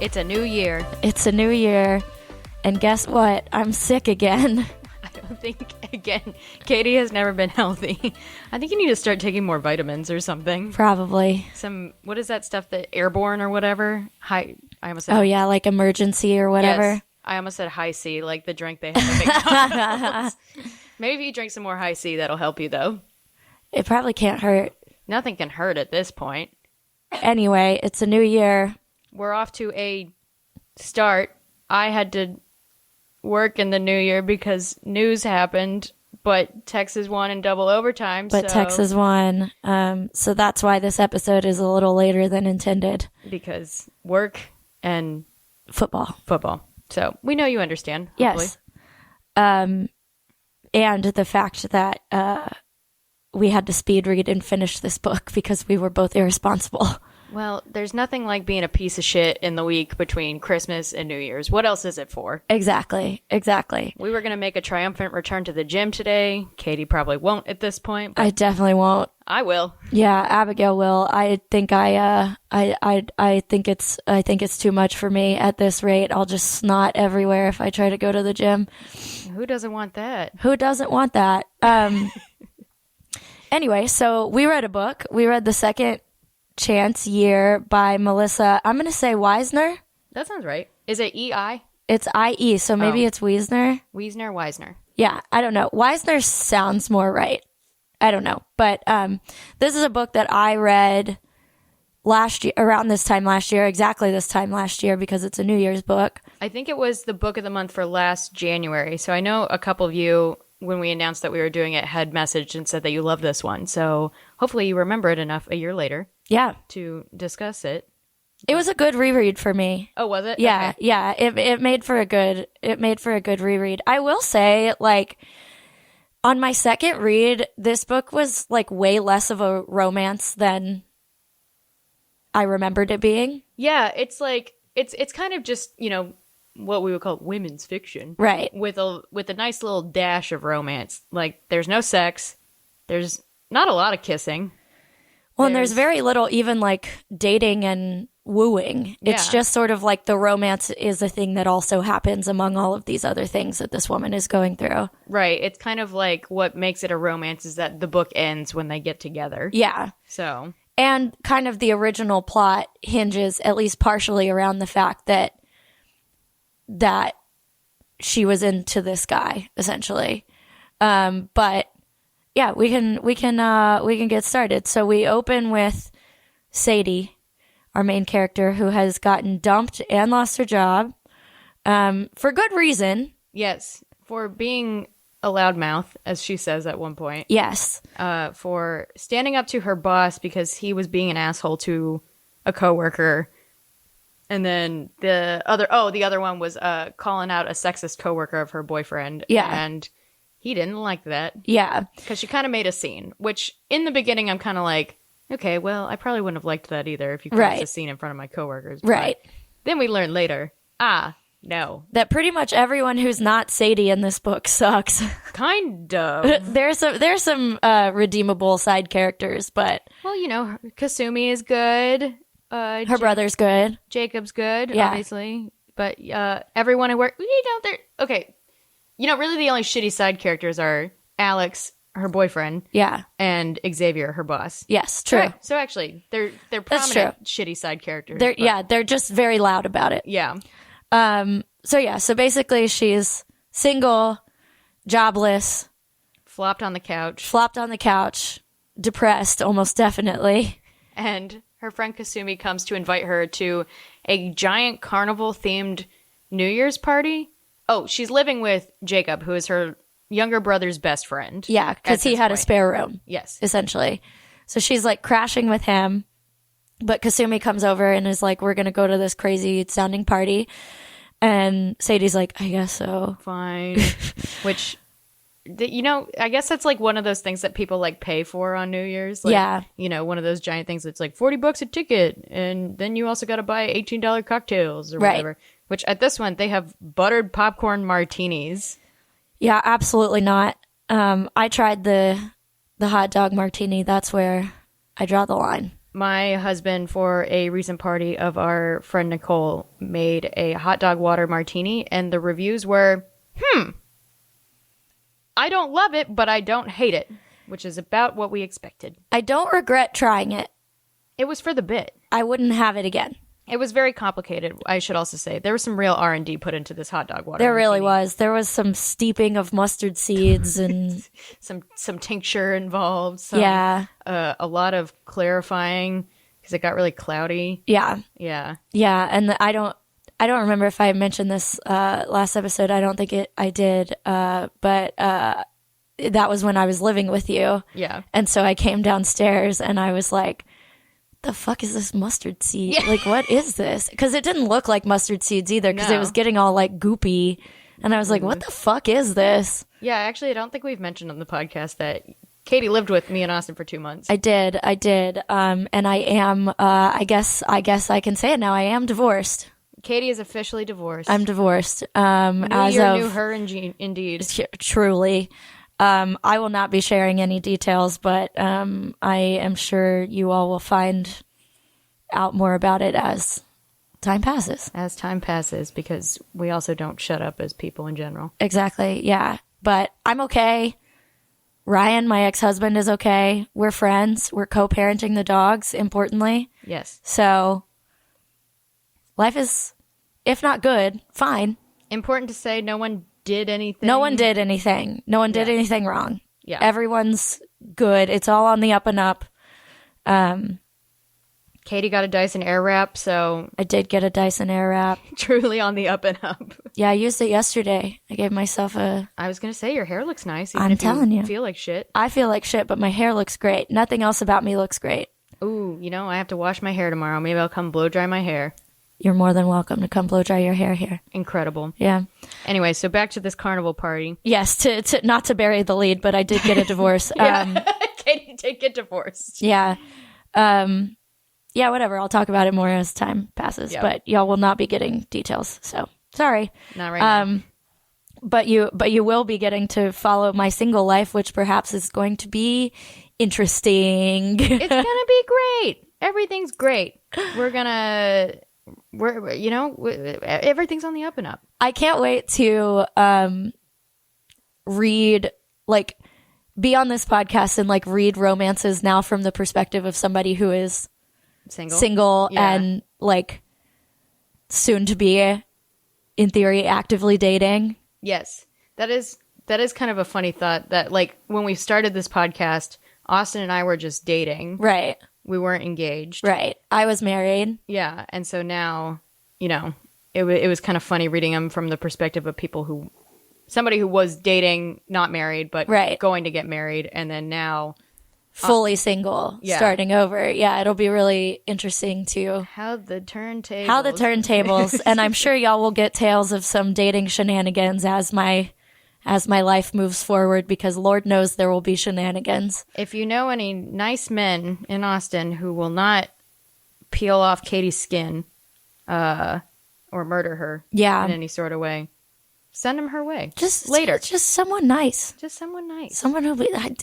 It's a new year. It's a new year. And guess what? I'm sick again. I don't think, again, Katey has never been healthy. I think you need to start taking more vitamins or something. Probably. What is that stuff, that airborne or whatever? I almost said. Oh, yeah, like emergency or whatever. Yes, I almost said high C, like the drink they have at McDonald's. Maybe if you drink some more high C, that'll help you, though. It probably can't hurt. Nothing can hurt at this point. Anyway, it's a new year. We're off to a start. I had to work in the new year because news happened, but Texas won in double overtime. But Texas won. So that's why this episode is a little later than intended. Because work and football. So we know you understand. Hopefully. Yes. And the fact that we had to speed read and finish this book because we were both irresponsible. Well, there's nothing like being a piece of shit in the week between Christmas and New Year's. What else is it for? Exactly. We were going to make a triumphant return to the gym today. Katey probably won't at this point. But I definitely won't. I will. Yeah, Abigail will. I think I think it's too much for me at this rate. I'll just snot everywhere if I try to go to the gym. Who doesn't want that? Who doesn't want that? Anyway, so we read a book. We read The Second Chance Year by Melissa, I'm going to say Wiesner. That sounds right. Is it E-I? It's I-E, so maybe it's Wiesner. Wiesner. Yeah, I don't know. Wiesner sounds more right. I don't know. But this is a book that I read last year, around this time last year, exactly this time last year, because it's a New Year's book. I think it was the book of the month for last January. So I know a couple of you, when we announced that we were doing it, had messaged and said that you love this one. So hopefully you remember it enough a year later. Yeah. To discuss it. It was a good reread for me. Oh, was it? Yeah, okay. yeah. It made for a good reread. I will say, like, on my second read, this book was like way less of a romance than I remembered it being. Yeah, it's like it's kind of just, you know, what we would call women's fiction. Right. With a nice little dash of romance. Like, there's no sex. There's not a lot of kissing. Well, and there's very little even like dating and wooing. It's just sort of like the romance is a thing that also happens among all of these other things that this woman is going through. Right. It's kind of like what makes it a romance is that the book ends when they get together. Yeah. So. And kind of the original plot hinges at least partially around the fact that she was into this guy, essentially. But yeah, we can get started. So we open with Sadie, our main character, who has gotten dumped and lost her job, for good reason. Yes, for being a loudmouth, as she says at one point. Yes. For standing up to her boss because he was being an asshole to a coworker. And then the other one was calling out a sexist coworker of her boyfriend. Yeah. And he didn't like that. Yeah. Because she kind of made a scene, which in the beginning I'm kind of like, okay, well, I probably wouldn't have liked that either if you caused a scene in front of my coworkers. Right. But then we learned later, no. That pretty much everyone who's not Sadie in this book sucks. Kind of. There's some redeemable side characters, but... Well, you know, Kasumi is good. Her brother's good. Jacob's good, yeah. Obviously. But everyone who works... You know, they're... Okay. You know, really the only shitty side characters are Alex, her boyfriend. Yeah. And Xavier, her boss. Yes, true. Right. So actually, they're prominent shitty side characters. They're just very loud about it. Yeah. So basically she's single, jobless. Flopped on the couch. Depressed, almost definitely. And her friend Kasumi comes to invite her to a giant carnival-themed New Year's party. Oh, she's living with Jacob, who is her younger brother's best friend. Yeah, because he had a spare room. Yes. Essentially. So she's like crashing with him. But Kasumi comes over and is like, we're going to go to this crazy sounding party. And Sadie's like, I guess so. Fine. Which, you know, I guess that's like one of those things that people like pay for on New Year's. Like, yeah. You know, one of those giant things that's like $40 a ticket. And then you also got to buy $18 cocktails or whatever. Which at this one, they have buttered popcorn martinis. Yeah, absolutely not. I tried the hot dog martini. That's where I draw the line. my husband, for a recent party of our friend Nicole, made a hot dog water martini, and the reviews were, I don't love it, but I don't hate it, which is about what we expected. I don't regret trying it. It was for the bit. I wouldn't have it again. It was very complicated, I should also say. There was some real R&D put into this hot dog water There martini. really was. There was some steeping of mustard seeds and... some tincture involved. Yeah. A lot of clarifying because it got really cloudy. Yeah. Yeah. Yeah, and I don't remember if I mentioned this last episode. I don't think I did. But that was when I was living with you. Yeah. And so I came downstairs and I was like, the fuck is this mustard seed? Yeah. Like, what is this? Because it didn't look like mustard seeds either, because No. it was getting all like goopy. And I was like, what the fuck is this? Yeah, actually, I don't think we've mentioned on the podcast that Katey lived with me in Austin for 2 months. I did. And I am, I guess I can say it now. I am divorced. Katey is officially divorced. I'm divorced. Knew her indeed. Truly. I will not be sharing any details, but I am sure you all will find out more about it as time passes. As time passes, because we also don't shut up as people in general. Exactly, yeah. But I'm okay. Ryan, my ex-husband, is okay. We're friends. We're co-parenting the dogs, importantly. Yes. So life is, if not good, fine. Important to say, no one did anything. No one did anything. No one did anything wrong. Yeah. Everyone's good. It's all on the up and up. Katey got a Dyson Airwrap, so I did get a Dyson Airwrap. truly on the up and up. Yeah, I used it yesterday. I gave myself a... I was going to say, your hair looks nice. Even I'm if telling you. feel like shit. I feel like shit, but my hair looks great. Nothing else about me looks great. Ooh, I have to wash my hair tomorrow. Maybe I'll come blow dry my hair. You're more than welcome to come blow dry your hair here. Incredible. Yeah. Anyway, so back to this carnival party. Yes, to not to bury the lead, but I did get a divorce. Katey did get divorced. Yeah. Yeah, whatever. I'll talk about it more as time passes, Yep. but y'all will not be getting details. So sorry. Not right now. But you will be getting to follow my single life, which perhaps is going to be interesting. It's going to be great. Everything's great. Everything's on the up and up. I can't wait to read, like, be on this podcast and, like, read romances now from the perspective of somebody who is single Yeah. and, like, soon to be, in theory, actively dating. Yes. That is kind of a funny thought that, like, when we started this podcast, Austin and I were just dating. Right. We weren't engaged. Right. I was married. Yeah. And so now, it was kind of funny reading them from the perspective of somebody who was dating, not married, but Right. going to get married. And then now Fully single, yeah. starting over. Yeah, it'll be really interesting to how the turntables. And I'm sure y'all will get tales of some dating shenanigans as my life moves forward, because Lord knows there will be shenanigans. If you know any nice men in Austin who will not peel off Katie's skin or murder her Yeah. in any sort of way, send them her way. Just later. Just someone nice. Just someone nice. Someone who,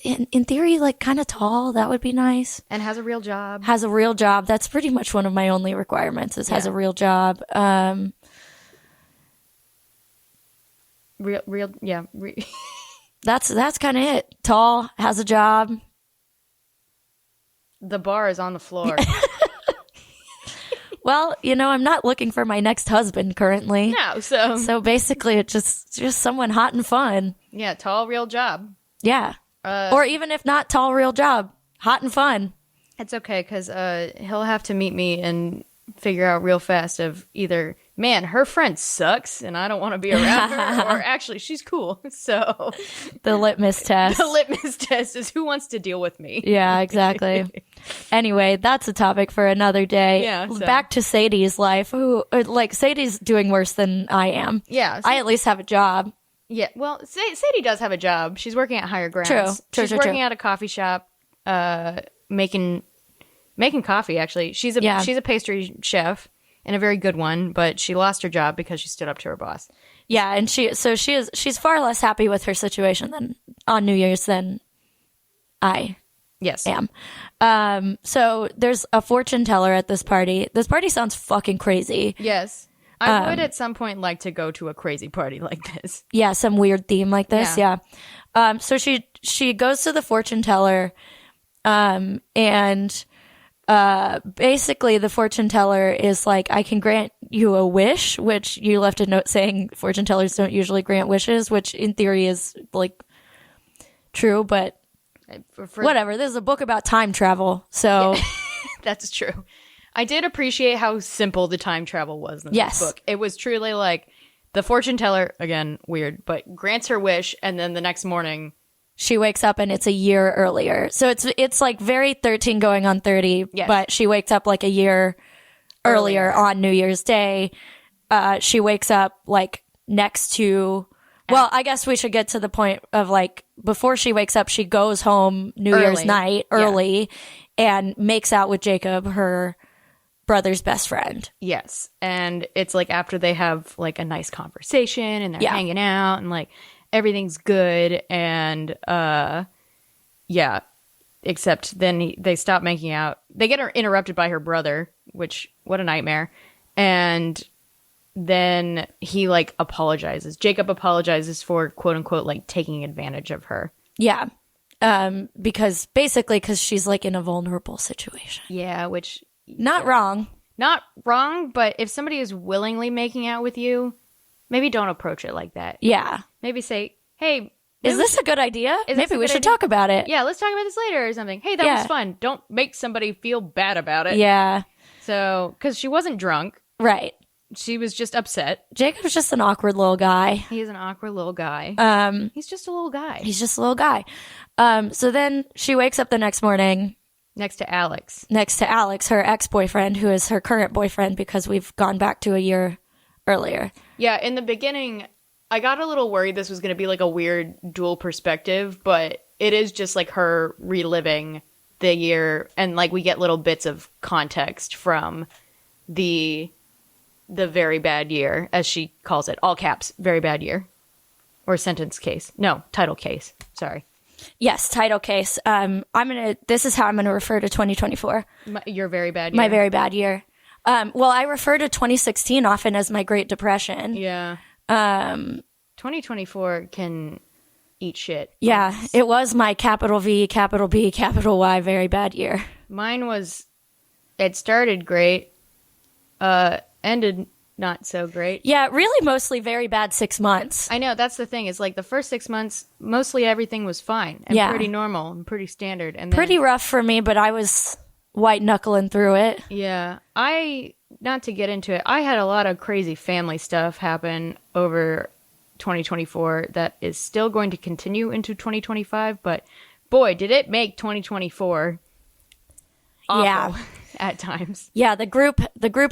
in theory, like kind of tall. That would be nice. And has a real job. Has a real job. That's pretty much one of my only requirements, is has Yeah. a real job. That's kind of it. Tall, has a job. The bar is on the floor. Well, I'm not looking for my next husband currently. No, so So basically, it's just someone hot and fun. yeah, tall, real job. Yeah. Or even if not tall, real job, hot and fun. It's okay, because he'll have to meet me and figure out real fast of either, man, her friend sucks and I don't want to be around her, or actually, she's cool. So The litmus test. the litmus test is who wants to deal with me. Yeah, exactly. Anyway, that's a topic for another day. Yeah, so- Back to Sadie's life. Sadie's doing worse than I am. Yeah. I at least have a job. Yeah, well, Sadie does have a job. She's working at Higher Grounds. True, She's true, working true. at a coffee shop, making coffee. Actually, she's a pastry chef and a very good one. But she lost her job because she stood up to her boss. Yeah, and she's far less happy with her situation than on New Year's than I Yes. am. So there's a fortune teller at this party. This party sounds fucking crazy. Yes. I would at some point like to go to a crazy party like this. Yeah, some weird theme like this. Yeah. So she goes to the fortune teller, and basically the fortune teller is like, I can grant you a wish, which you left a note saying fortune tellers don't usually grant wishes, which in theory is like true, but whatever. This is a book about time travel, so yeah, that's true. I did appreciate how simple the time travel was in this book. It was truly like the fortune teller, again, weird, but grants her wish, and then the next morning she wakes up and it's a year earlier. So it's like very 13 going on 30, but she wakes up like a year earlier on New Year's Day. She wakes up like next to, well, I guess we should get to the point of like, before she wakes up, she goes home New Year's night early and makes out with Jacob, her brother's best friend. Yes. And it's like after they have like a nice conversation and they're hanging out and like everything's good, and except then they stop making out. They get interrupted by her brother, which, what a nightmare. And then he like apologizes. Jacob apologizes for quote unquote like taking advantage of her. Yeah. Because she's like in a vulnerable situation. Yeah, which not wrong, but if somebody is willingly making out with you, maybe don't approach it like that. Yeah. Maybe say, hey, is this a good idea? Maybe we should talk about it. Yeah, let's talk about this later or something. Hey, that was fun. Don't make somebody feel bad about it. Yeah. So, because she wasn't drunk. Right. She was just upset. Jacob's just an awkward little guy. He's an awkward little guy. He's just a little guy. He's just a little guy. So then she wakes up the next morning. Next to Alex, her ex-boyfriend, who is her current boyfriend because we've gone back to a year earlier. Yeah, in the beginning, I got a little worried this was going to be like a weird dual perspective, but it is just like her reliving the year, and like we get little bits of context from the very bad year, as she calls it, all caps, very bad year, or sentence case. No, title case. Sorry. Yes, title case. This is how I'm gonna refer to 2024. Your very bad year. My very bad year. Well, I refer to 2016 often as my Great Depression. Yeah. 2024 can eat shit. Yeah, it was my capital V, capital B, capital Y very bad year. Mine was, it started great, ended not so great. Yeah, really mostly very bad 6 months. I know, that's the thing. Is like the first 6 months, mostly everything was fine and pretty normal and pretty standard. And then, pretty rough for me, but I was white knuckling through it. Yeah, not to get into it, I had a lot of crazy family stuff happen over 2024 that is still going to continue into 2025. But boy, did it make 2024 awful at times. Yeah, the group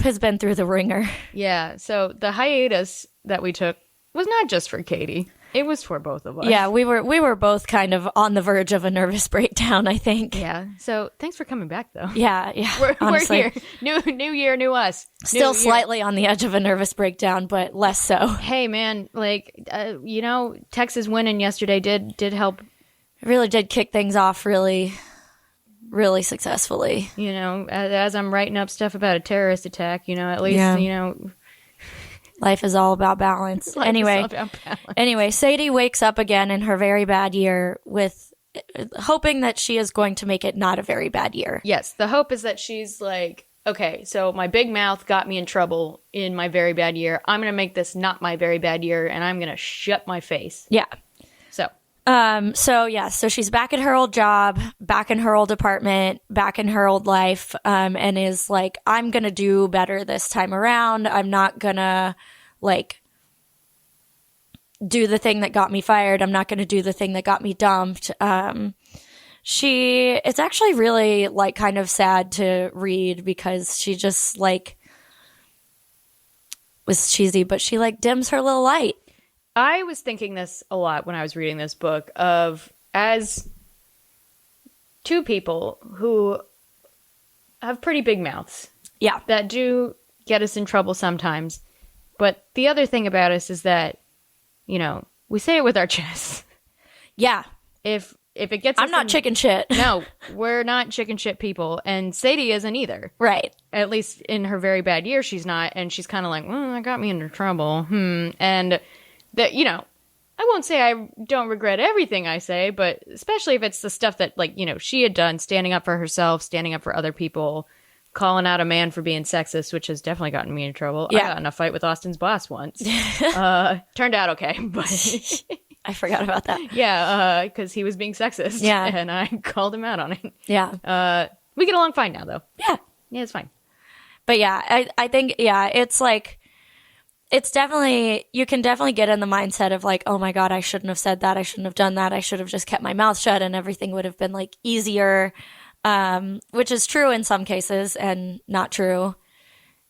has been through the ringer. Yeah, so the hiatus that we took was not just for Katey. It was for both of us. Yeah, we were both kind of on the verge of a nervous breakdown, I think. Yeah. So thanks for coming back, though. Yeah. We're here. New year, new us. Still slightly on the edge of a nervous breakdown, but less so. Hey, man, like Texas winning yesterday did help. It really did kick things off really, really successfully. As I'm writing up stuff about a terrorist attack, at least life is all about balance. Anyway, Sadie wakes up again in her very bad year with hoping that she is going to make it not a very bad year. Yes, the hope is that she's like, okay, so my big mouth got me in trouble in my very bad year. I'm going to make this not my very bad year, and I'm going to shut my face. Yeah. So she's back at her old job, back in her old apartment, back in her old life, and is like, I'm going to do better this time around. I'm not going to, do the thing that got me fired. I'm not going to do the thing that got me dumped. It's actually really, kind of sad to read because she just, was cheesy, but she, dims her little light. I was thinking this a lot when I was reading this book of as two people who have pretty big mouths. Yeah. That do get us in trouble sometimes. But the other thing about us is that, we say it with our chests. Yeah. If if it gets I'm not chicken shit. No, we're not chicken shit people. And Sadie isn't either. Right. At least in her very bad year, she's not. And she's kind of like, well, that got me into trouble. And that, you know, I won't say I don't regret everything I say, but especially if it's the stuff that, like, you know, she had done, standing up for herself, standing up for other people, calling out a man for being sexist, which has definitely gotten me in trouble. Yeah. I got in a fight with Austin's boss once. Turned out okay, but I forgot about that. yeah, because he was being sexist. Yeah. And I called him out on it. Yeah. We get along fine now, though. Yeah. Yeah, it's fine. But yeah, I think, yeah, it's like, it's definitely, you can definitely get in the mindset of like, oh my God, I shouldn't have said that. I shouldn't have done that. I should have just kept my mouth shut and everything would have been like easier, which is true in some cases and not true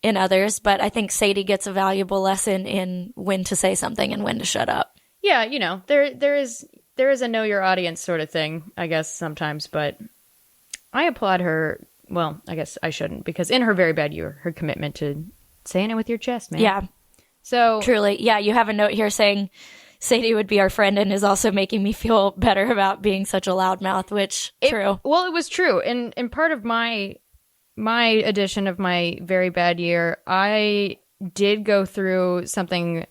in others. But I think Sadie gets a valuable lesson in when to say something and when to shut up. Yeah, you know, there is a know your audience sort of thing, I guess, sometimes. But I applaud her. Well, I guess I shouldn't, because in her very bad year, her commitment to saying it with your chest, man. Yeah. So truly, yeah, you have a note here saying Sadie would be our friend and is also making me feel better about being such a loudmouth, which true. Well, it was true. And part of my edition of my very bad year, I did go through something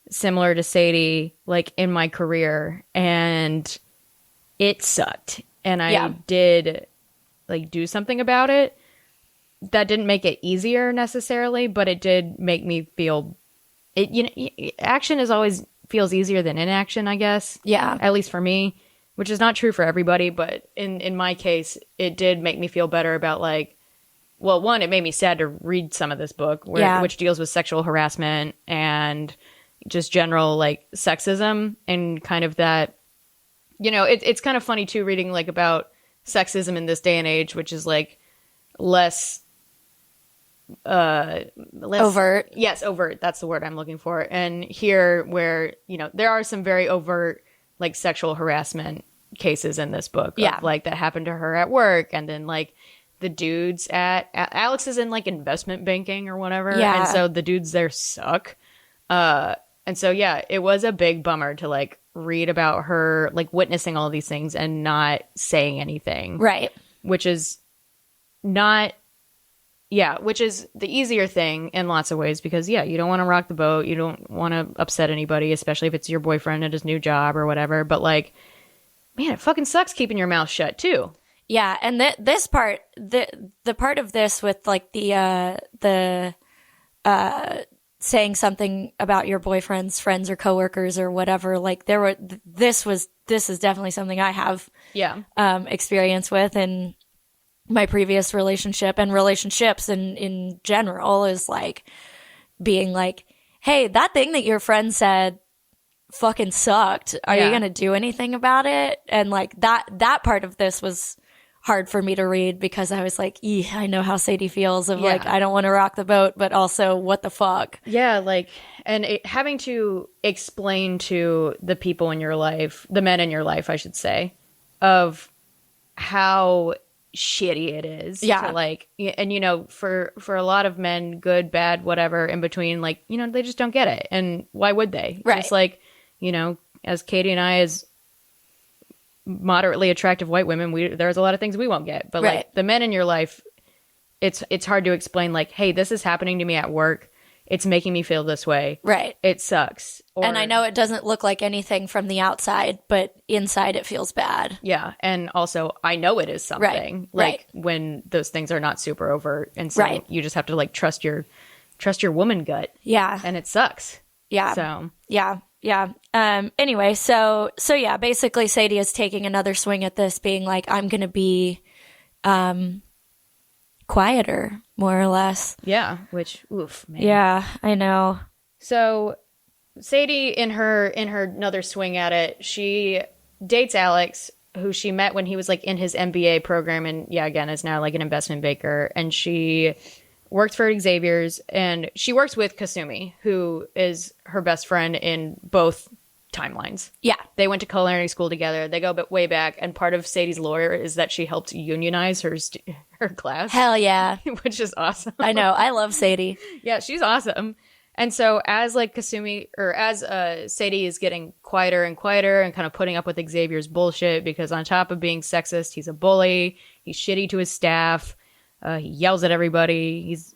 similar to Sadie, like in my career, and it sucked. And I did like do something about it. That didn't make it easier necessarily, but it did make me feel it. You know, action is always feels easier than inaction, I guess. Yeah. At least for me, which is not true for everybody, but in my case, it did make me feel better about like, well, one, it made me sad to read some of this book, which deals with sexual harassment and just general like sexism and kind of that, you know, it's kind of funny too, reading like about sexism in this day and age, which is like less overt. Yes, overt. That's the word I'm looking for. And here where, you know, there are some very overt like sexual harassment cases in this book. Of, like that happened to her at work. And then like the dudes at Alex is in like investment banking or whatever. Yeah. And so the dudes there suck. And so, yeah, it was a big bummer to like read about her like witnessing all these things and not saying anything. Right. Which is the easier thing in lots of ways because, yeah, you don't want to rock the boat. You don't want to upset anybody, especially if it's your boyfriend at his new job or whatever. But like, man, it fucking sucks keeping your mouth shut too. Yeah. And this part, the part of this with like the saying something about your boyfriend's friends or coworkers or whatever, like this is definitely something I have experience with in my previous relationship and relationships in general, is like being like, hey, that thing that your friend said fucking sucked. Are you going to do anything about it? And like that part of this was hard for me to read because I was like, I know how Sadie feels of like, I don't want to rock the boat, but also what the fuck? Yeah. Like, and having to explain to the people in your life, the men in your life, I should say, of how shitty it is. Yeah. To like, and you know, for a lot of men, good, bad, whatever, in between, like, you know, they just don't get it. And why would they? Right. Just like, you know, as Katey and I, as moderately attractive white women, there's a lot of things we won't get, but like the men in your life, it's hard to explain like, hey, this is happening to me at work, it's making me feel this way, right? It sucks. And I know it doesn't look like anything from the outside, but inside it feels bad. Yeah. And also I know it is something, like when those things are not super overt, and so you just have to like trust your woman gut. Yeah. And it sucks. Yeah. So yeah. Anyway, so yeah, basically Sadie is taking another swing at this, being like, I'm going to be quieter, more or less. Yeah. Which, oof, man. Yeah, I know. So Sadie, in her another swing at it, she dates Alex, who she met when he was like in his MBA program, and again, is now like an investment banker. And she worked for Xavier's, and she works with Kasumi, who is her best friend in both timelines. Yeah. They went to culinary school together. They go way back, and part of Sadie's lore is that she helped unionize her class. Hell yeah. Which is awesome. I know. I love Sadie. Yeah, she's awesome. And so as like Kasumi or as Sadie is getting quieter and quieter and kind of putting up with Xavier's bullshit because on top of being sexist, he's a bully, he's shitty to his staff, he yells at everybody, he's,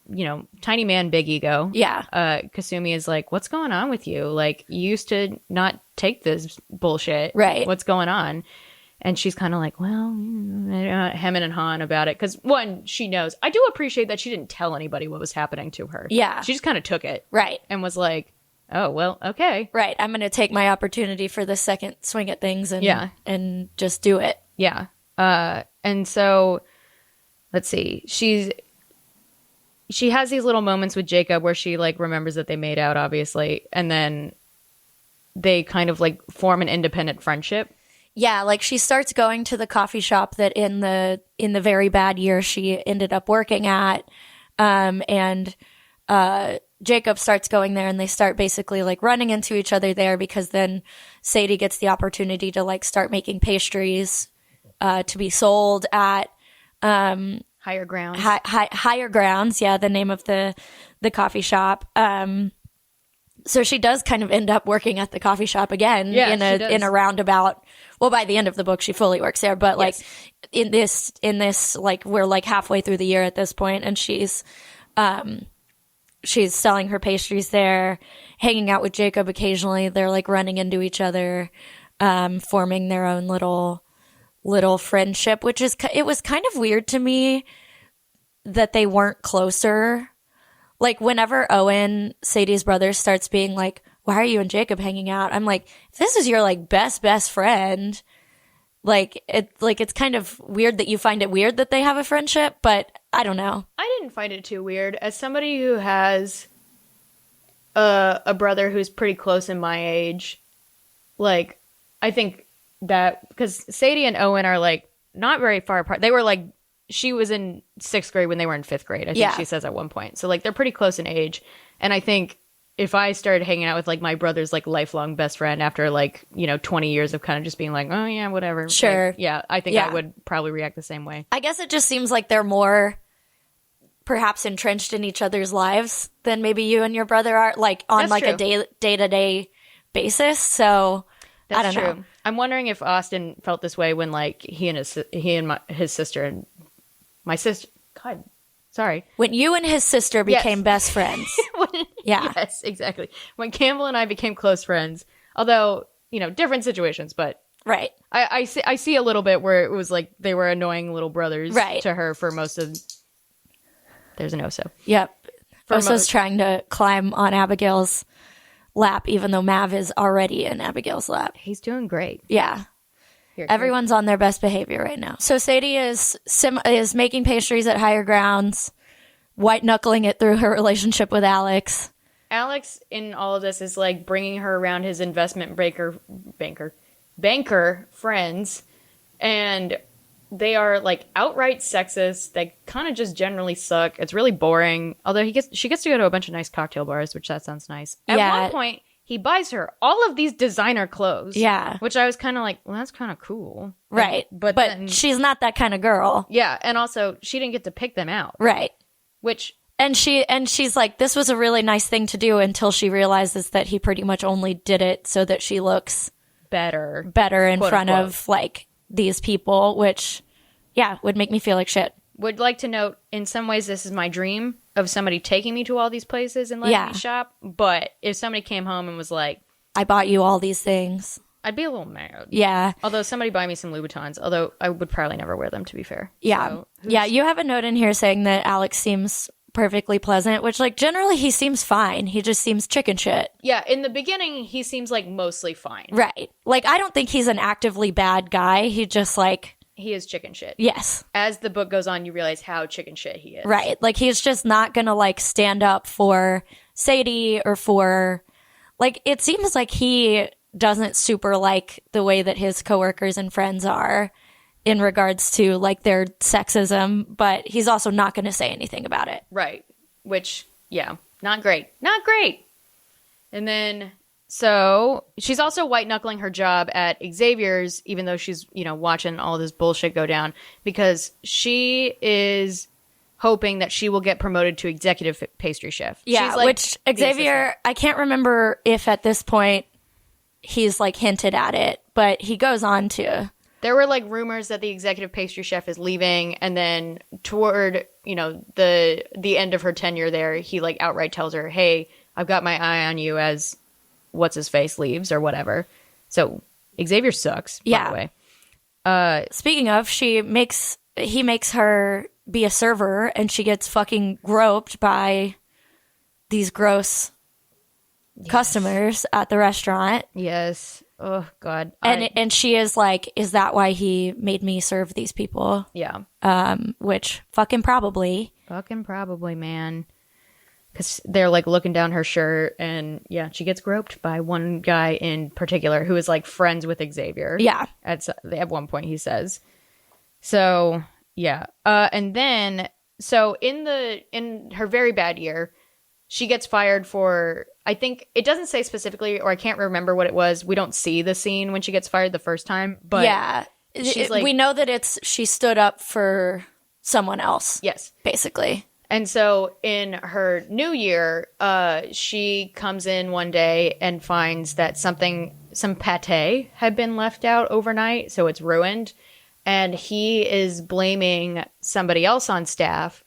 tiny man, big ego. Yeah. Kasumi is like, what's going on with you? Like, you used to not take this bullshit. Right. What's going on? And she's kind of like, well, hemming and hawing about it. Because, one, she knows. I do appreciate that she didn't tell anybody what was happening to her. Yeah. She just kind of took it. Right. And was like, oh, well, okay. Right. I'm going to take my opportunity for the second swing at things and just do it. Yeah. And so, let's see. She has these little moments with Jacob where she, like, remembers that they made out, obviously. And then they kind of, like, form an independent friendship. Yeah, like she starts going to the coffee shop that in the very bad year she ended up working at, and Jacob starts going there, and they start basically like running into each other there because then Sadie gets the opportunity to like start making pastries to be sold at Higher Grounds. Higher Grounds, yeah, the name of the coffee shop. So she does kind of end up working at the coffee shop again in a roundabout. Well, by the end of the book, she fully works there. But like in this, like we're like halfway through the year at this point, and she's selling her pastries there, hanging out with Jacob occasionally. They're like running into each other, forming their own little friendship, it was kind of weird to me that they weren't closer. Like, whenever Owen, Sadie's brother, starts being like, why are you and Jacob hanging out? I'm like, if this is your, like, best friend, it's kind of weird that you find it weird that they have a friendship, but I don't know. I didn't find it too weird. As somebody who has a brother who's pretty close in my age, like, I think that, because Sadie and Owen are, like, not very far apart. They were, like, she was in 6th grade when they were in 5th grade, I think she says at one point. So, like, they're pretty close in age. And I think if I started hanging out with, like, my brother's, like, lifelong best friend after, like, 20 years of kind of just being like, oh, yeah, whatever. Sure. Like, yeah, I think I would probably react the same way. I guess it just seems like they're more perhaps entrenched in each other's lives than maybe you and your brother are, like, on, That's like, true. a day-to-day basis. So, That's I don't true. know. I'm wondering if Austin felt this way when, like, he and his sister and my sister, God, sorry. When you and his sister became best friends. Yeah. Yes, exactly. When Campbell and I became close friends, although, different situations, but Right. I see a little bit where it was like they were annoying little brothers Right. to her for most of. There's an Oso. Yep. Oso's trying to climb on Abigail's lap, even though Mav is already in Abigail's lap. He's doing great. Yeah. Here, Everyone's on their best behavior right now. So Sadie is making pastries at Higher Grounds, white knuckling it through her relationship with Alex. Alex in all of this is like bringing her around his investment banker friends, and they are like outright sexist. They kind of just generally suck. It's really boring. Although she gets to go to a bunch of nice cocktail bars, which that sounds nice. At one point, he buys her all of these designer clothes. Yeah. Which I was kind of like, well, that's kind of cool. Right. But then, she's not that kind of girl. yeah, and also she didn't get to pick them out. Right. Which And she's like, this was a really nice thing to do until she realizes that he pretty much only did it so that she looks better in quote, front unquote. of like these people, which would make me feel like shit. Would like to note, in some ways, this is my dream of somebody taking me to all these places and letting me shop. But if somebody came home and was like, I bought you all these things, I'd be a little mad. Yeah. Although somebody buy me some Louboutins, although I would probably never wear them, to be fair. Yeah. So, yeah. You have a note in here saying that Alex seems perfectly pleasant, which like generally he seems fine. He just seems chicken shit. Yeah. In the beginning, he seems like mostly fine. Right. Like, I don't think he's an actively bad guy. He just like, He is chicken shit. yes. As the book goes on, you realize how chicken shit he is. Right. Like, he's just not gonna like stand up for Sadie or for like, it seems like he doesn't super like the way that his coworkers and friends are in regards to like their sexism, but he's also not going to say anything about it. Right. Which, yeah, not great. Not great. And then, so she's also white knuckling her job at Xavier's, even though she's, watching all this bullshit go down, because she is hoping that she will get promoted to executive pastry chef. Yeah, She's like which Xavier, I can't remember if at this point he's like hinted at it, but he goes on to. There were like rumors that the executive pastry chef is leaving, and then toward, the end of her tenure there, he like outright tells her, "Hey, I've got my eye on you as what's his face leaves or whatever." So Xavier sucks, by the way. Speaking of, he makes her be a server, and she gets fucking groped by these gross customers at the restaurant. Yes. Oh God. And she is like, "Is that why he made me serve these people?" Yeah. Which fucking probably, man. Because they're like looking down her shirt, and yeah, she gets groped by one guy in particular who is like friends with Xavier. Yeah. At one point, he says. So yeah, and then in her very bad year, she gets fired for, I think it doesn't say specifically, or I can't remember what it was. We don't see the scene when she gets fired the first time, but yeah, she's like, we know that she stood up for someone else. Yes, basically. And so in her new year, she comes in one day and finds that some pate had been left out overnight, so it's ruined. And he is blaming somebody else on staff,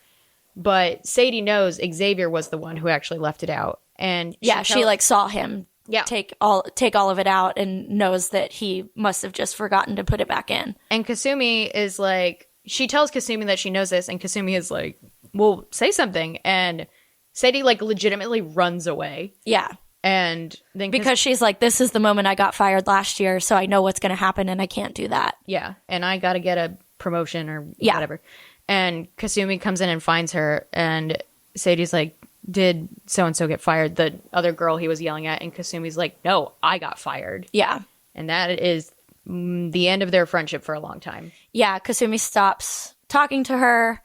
but Sadie knows Xavier was the one who actually left it out. And she like saw him take all of it out and knows that he must have just forgotten to put it back in. And Kasumi is like, she tells Kasumi that she knows this, and Kasumi is like, well, say something. And Sadie like legitimately runs away. Yeah. And then because she's like, this is the moment I got fired last year, so I know what's going to happen, and I can't do that. Yeah, and I got to get a promotion or whatever. And Kasumi comes in and finds her, and Sadie's like, did so-and-so get fired? The other girl he was yelling at, and Kasumi's like, no, I got fired. Yeah. And that is the end of their friendship for a long time. Yeah, Kasumi stops talking to her,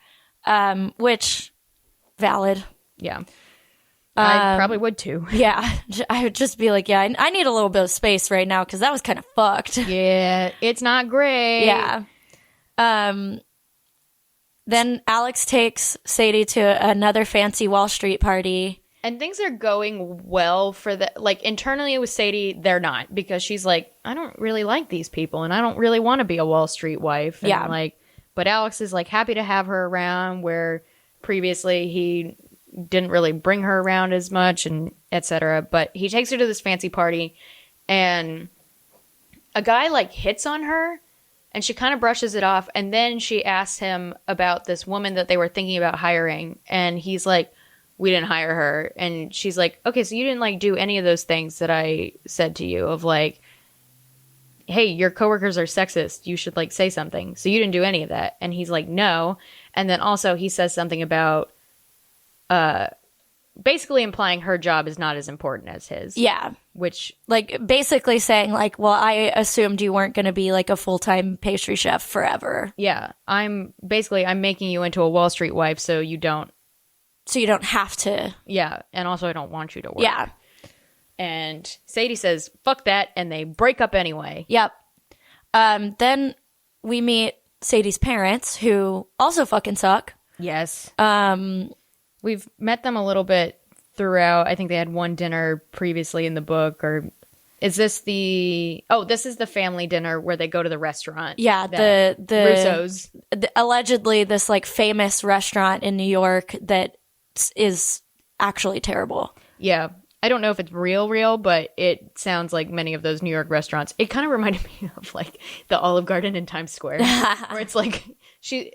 which, valid. Yeah. I probably would too. Yeah, I would just be like, yeah, I need a little bit of space right now because that was kind of fucked. Yeah, it's not great. Yeah. Then Alex takes Sadie to another fancy Wall Street party. And things are going well for the, like, internally with Sadie, they're not, because she's like, I don't really like these people, and I don't really want to be a Wall Street wife. And yeah. Like, but Alex is like happy to have her around, where previously he didn't really bring her around as much, and etc. But he takes her to this fancy party, and a guy like hits on her, and she kind of brushes it off, and then she asks him about this woman that they were thinking about hiring, and he's like, we didn't hire her. And she's like, okay, so you didn't like do any of those things that I said to you of like, hey, your coworkers are sexist, you should like say something. So you didn't do any of that. And he's like, no. And then also he says something about basically implying her job is not as important as his. Yeah. Which, like, basically saying, like, well, I assumed you weren't going to be, like, a full-time pastry chef forever. Yeah. I'm making you into a Wall Street wife so you don't have to. Yeah. And also I don't want you to work. Yeah. And Sadie says, fuck that, and they break up anyway. Yep. Then we meet Sadie's parents, who also fucking suck. Yes. We've met them a little bit throughout. I think they had one dinner previously in the book, or is this this is the family dinner where they go to the restaurant. Yeah, the Russo's. Allegedly this like famous restaurant in New York that is actually terrible. Yeah. I don't know if it's real, but it sounds like many of those New York restaurants. It kind of reminded me of like the Olive Garden in Times Square, where it's like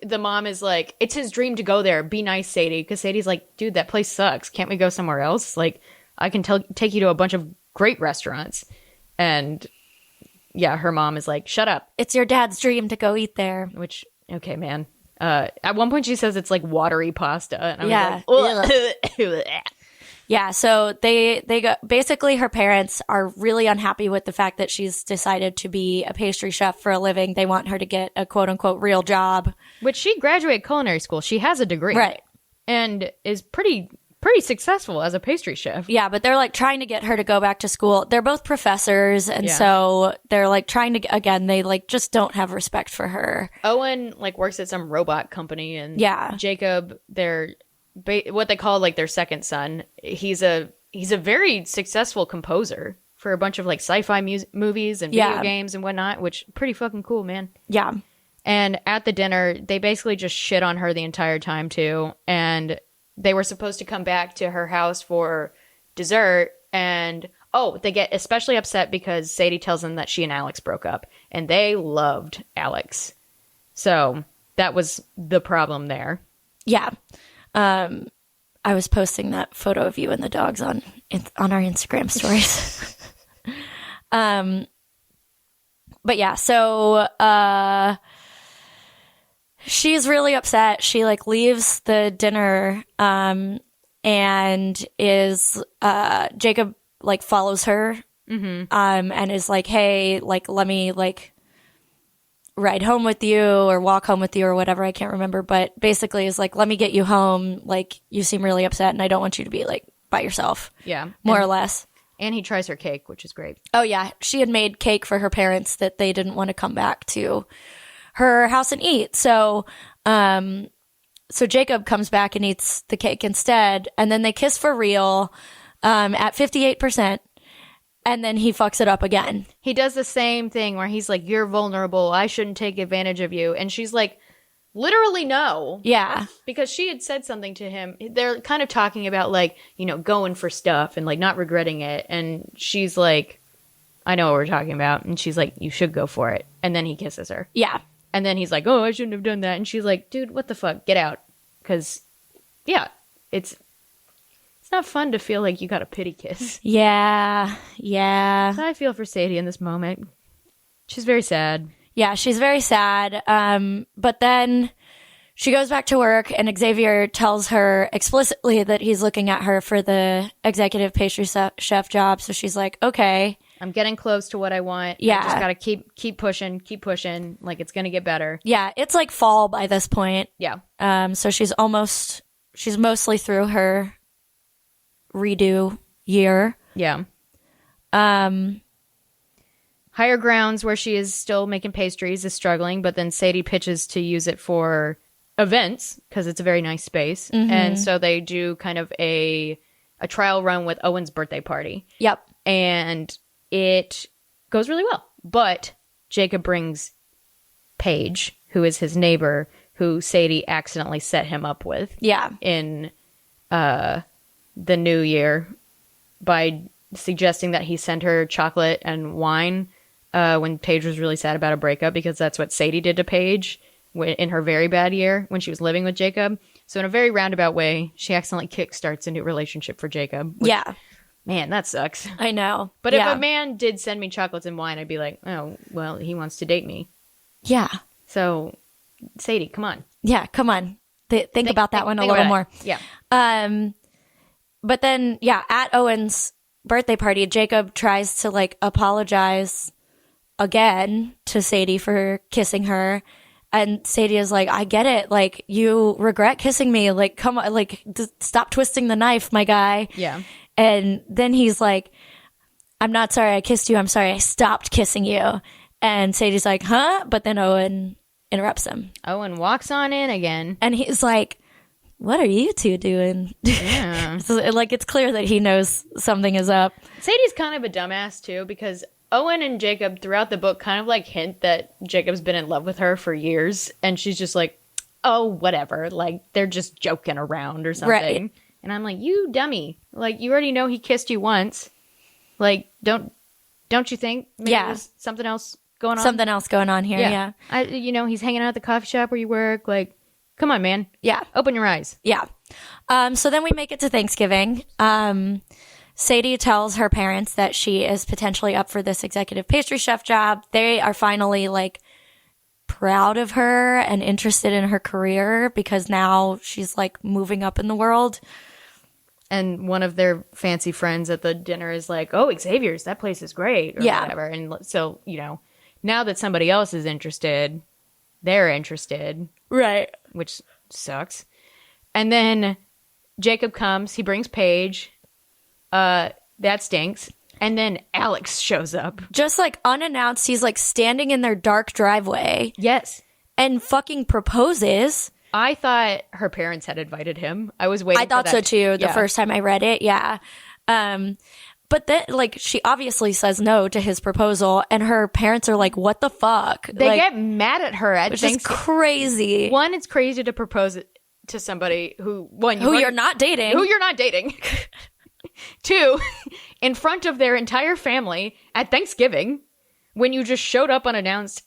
the mom is like, it's his dream to go there. Be nice, Sadie. Because Sadie's like, dude, that place sucks. Can't we go somewhere else? Like, I can take you to a bunch of great restaurants. And yeah, her mom is like, shut up. It's your dad's dream to go eat there. Which, okay, man. At one point she says it's like watery pasta. And I was like, yeah, so they go, basically her parents are really unhappy with the fact that she's decided to be a pastry chef for a living. They want her to get a quote unquote real job. Which she graduated culinary school. She has a degree. Right. And is pretty pretty successful as a pastry chef. Yeah, but they're like trying to get her to go back to school. They're both professors, and so they're like trying to, again, they like just don't have respect for her. Owen like works at some robot company, and Jacob, what they call like their second son. He's a very successful composer for a bunch of like sci-fi movies and video games and whatnot, which pretty fucking cool, man. Yeah. And at the dinner, they basically just shit on her the entire time too, and they were supposed to come back to her house for dessert, and they get especially upset because Sadie tells them that she and Alex broke up, and they loved Alex. So that was the problem there. Yeah. I was posting that photo of you and the dogs on our Instagram stories. But yeah, so she's really upset. She like leaves the dinner and is Jacob like follows her and is like, hey, like let me like ride home with you or walk home with you or whatever, I can't remember, but basically is like, let me get you home, like you seem really upset and I don't want you to be like by yourself. Yeah, more or less. And he tries her cake, which is great. Oh yeah, she had made cake for her parents that they didn't want to come back to her house and eat. So so Jacob comes back and eats the cake instead, and then they kiss for real at 58%, and then he fucks it up again. He does the same thing where he's like, you're vulnerable, I shouldn't take advantage of you. And she's like, literally no. Yeah. Because she had said something to him. They're kind of talking about like, you know, going for stuff and like not regretting it. And she's like, I know what we're talking about. And she's like, you should go for it. And then he kisses her. Yeah. And then he's like, oh, I shouldn't have done that. And she's like, dude, what the fuck? Get out. Because, yeah, it's not fun to feel like you got a pity kiss. Yeah. Yeah. So I feel for Sadie in this moment. She's very sad. Yeah, she's very sad. But then she goes back to work, and Xavier tells her explicitly that he's looking at her for the executive pastry chef job. So she's like, okay. I'm getting close to what I want. Yeah. I just got to keep pushing. Like, it's going to get better. Yeah, it's like fall by this point. Yeah. So she's mostly through her redo year. Yeah. Higher Grounds, where she is still making pastries, is struggling, but then Sadie pitches to use it for events because it's a very nice space. Mm-hmm. And so they do kind of a trial run with Owen's birthday party. Yep. And it goes really well. But Jacob brings Paige, who is his neighbor, who Sadie accidentally set him up with. Yeah. In the new year by suggesting that he sent her chocolate and wine when Paige was really sad about a breakup, because that's what Sadie did to Paige in her very bad year when she was living with Jacob. So in a very roundabout way, she accidentally kickstarts a new relationship for Jacob. Yeah. Man, that sucks. I know. But if a man did send me chocolates and wine, I'd be like, oh, well, he wants to date me. Yeah. So, Sadie, come on. Yeah, come on. Think about that one a little more. Yeah. But then, yeah, at Owen's birthday party, Jacob tries to like apologize again to Sadie for kissing her. And Sadie is like, I get it. Like, you regret kissing me. Like, come on, like, stop twisting the knife, my guy. Yeah. And then he's like, I'm not sorry I kissed you. I'm sorry I stopped kissing you. And Sadie's like, huh? But then Owen interrupts him. Owen walks on in again. And he's like, what are you two doing? Yeah. So, like, it's clear that he knows something is up. Sadie's kind of a dumbass, too, because Owen and Jacob throughout the book kind of, like, hint that Jacob's been in love with her for years. And she's just like, oh, whatever. Like, they're just joking around or something. Right. And I'm like, you dummy. Like, you already know he kissed you once. Like, don't you think maybe there's something else going on? Something else going on here, yeah. He's hanging out at the coffee shop where you work. Like, come on, man. Yeah. Open your eyes. Yeah. So then we make it to Thanksgiving. Sadie tells her parents that she is potentially up for this executive pastry chef job. They are finally, like, proud of her and interested in her career because now she's, like, moving up in the world. And one of their fancy friends at the dinner is like, oh, Xavier's, that place is great, or whatever. And so, now that somebody else is interested, they're interested. Right. Which sucks. And then Jacob comes. He brings Paige. That stinks. And then Alex shows up. Just like unannounced. He's like standing in their dark driveway. Yes. And fucking proposes. I thought her parents had invited him. I was waiting for that. I thought so too the first time I read it. Yeah. But then, like, she obviously says no to his proposal, and her parents are like, what the fuck? They like, get mad at her at which things. is crazy. One, it's crazy to propose to somebody who you're not dating. Who you're not dating. Two, in front of their entire family at Thanksgiving, when you just showed up unannounced.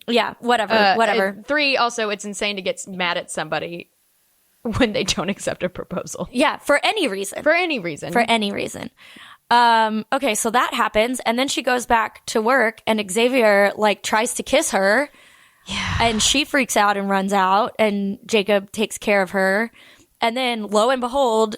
Yeah, whatever. Three, also, it's insane to get mad at somebody when they don't accept a proposal. Yeah, for any reason. Okay, so that happens, and then she goes back to work, and Xavier, like, tries to kiss her. Yeah. And she freaks out and runs out, and Jacob takes care of her. And then, lo and behold,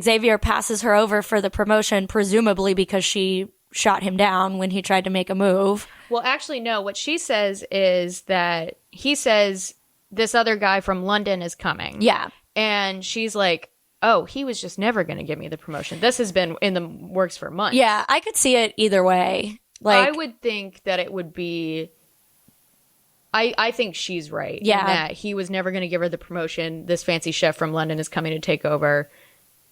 Xavier passes her over for the promotion, presumably because she shot him down when he tried to make a move. Well, actually, no. What she says is that he says this other guy from London is coming. Yeah. And she's like, oh, he was just never going to give me the promotion. This has been in the works for months. Yeah, I could see it either way. Like, I would think that it would be... I think she's right. Yeah. In that he was never going to give her the promotion. This fancy chef from London is coming to take over.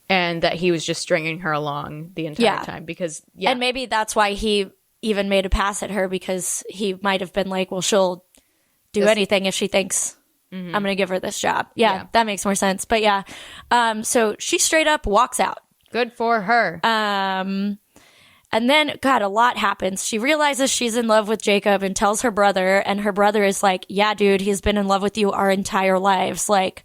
And that he was just stringing her along the entire time. Because, And maybe that's why he even made a pass at her, because he might have been like, well, she'll do anything if she thinks... I'm going to give her this job. Yeah, that makes more sense. But yeah, so she straight up walks out. Good for her. And then, God, a lot happens. She realizes she's in love with Jacob and tells her brother, and her brother is like, yeah, dude, he's been in love with you our entire lives. Like,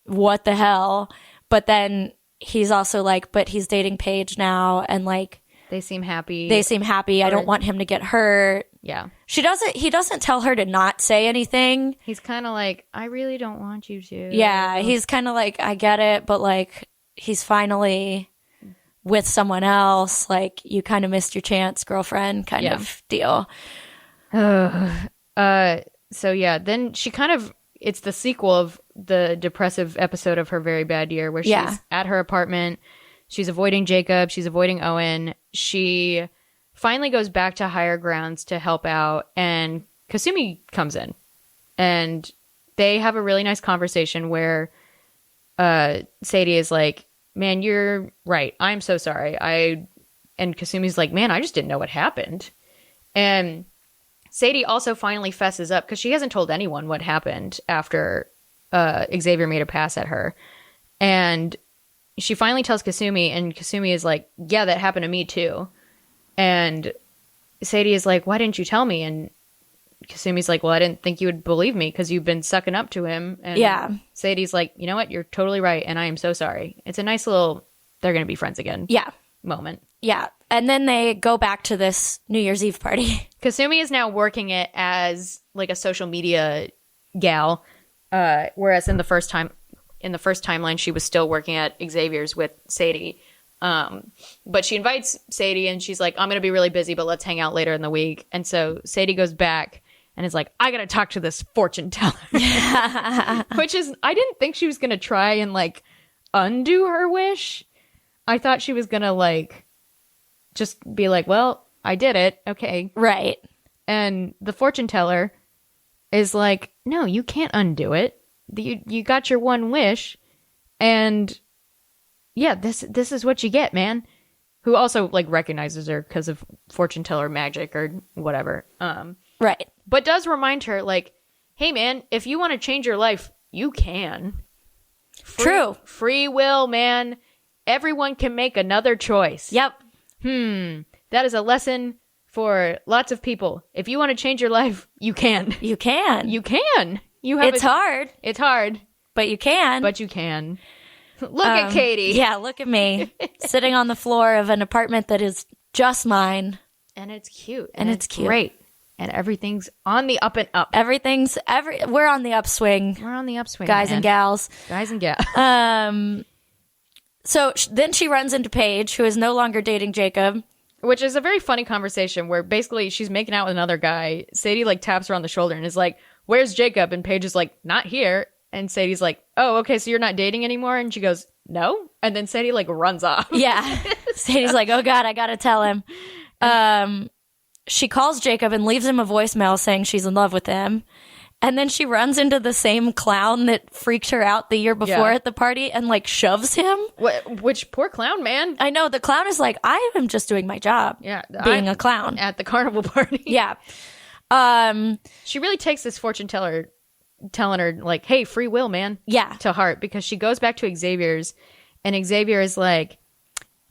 what the hell? But then he's also like, but he's dating Paige now, and like... They seem happy. I don't want him to get hurt. Yeah. He doesn't tell her to not say anything. He's kind of like, I really don't want you to. Yeah, he's kind of like, I get it, but like, he's finally with someone else. Like, you kind of missed your chance, girlfriend, kind of deal. So yeah, then she kind of, it's the sequel of the depressive episode of Her Very Bad Year, where she's at her apartment. She's avoiding Jacob. She's avoiding Owen. She finally goes back to higher grounds to help out, and Kasumi comes in. And they have a really nice conversation where Sadie is like, man, you're right. I'm so sorry. And Kasumi's like, man, I just didn't know what happened. And Sadie also finally fesses up, because she hasn't told anyone what happened after Xavier made a pass at her. And she finally tells Kasumi, and Kasumi is like, yeah, that happened to me too. And Sadie is like, why didn't you tell me? And Kasumi's like, well, I didn't think you would believe me because you've been sucking up to him. And Sadie's like, you know what? You're totally right. And I am so sorry. It's a nice little, they're going to be friends again moment. Yeah. And then they go back to this New Year's Eve party. Kasumi is now working it as like a social media gal. Whereas in the first timeline, she was still working at Xavier's with Sadie. But she invites Sadie, and she's like, I'm going to be really busy, but let's hang out later in the week. And so Sadie goes back and is like, I got to talk to this fortune teller. Which is, I didn't think she was going to try and like undo her wish. I thought she was going to like just be like, well, I did it. Okay. Right. And the fortune teller is like, no, you can't undo it. You got your one wish, and yeah, this is what you get, man. Who also like recognizes her because of fortune teller magic or whatever. Right. But does remind her like, hey man, if you want to change your life, you can. True. Free will, man. Everyone can make another choice. Yep. That is a lesson for lots of people. If you want to change your life, you can. You can. You can. It's hard. It's hard. But you can. But you can. Look at Katie. Yeah, look at me. Sitting on the floor of an apartment that is just mine. And it's cute. And it's cute. Great. And everything's on the up and up. We're on the upswing. We're on the upswing, guys man. and gals. Guys and gals. So then she runs into Paige, who is no longer dating Jacob. Which is a very funny conversation where basically she's making out with another guy. Sadie like taps her on the shoulder and is like, where's Jacob? And Paige is like, not here. And Sadie's like, oh, okay, so you're not dating anymore? And she goes, no. And then Sadie like runs off. Yeah. Sadie's like, oh God, I gotta tell him. She calls Jacob and leaves him a voicemail saying she's in love with him. And then she runs into the same clown that freaked her out the year before at the party and like shoves him. Which poor clown, man. I know. The clown is like, I am just doing my job. Yeah. Being a clown. At the carnival party. Yeah. She really takes this fortune teller telling her like, hey, free will, man. Yeah. To heart, because she goes back to Xavier's and Xavier is like,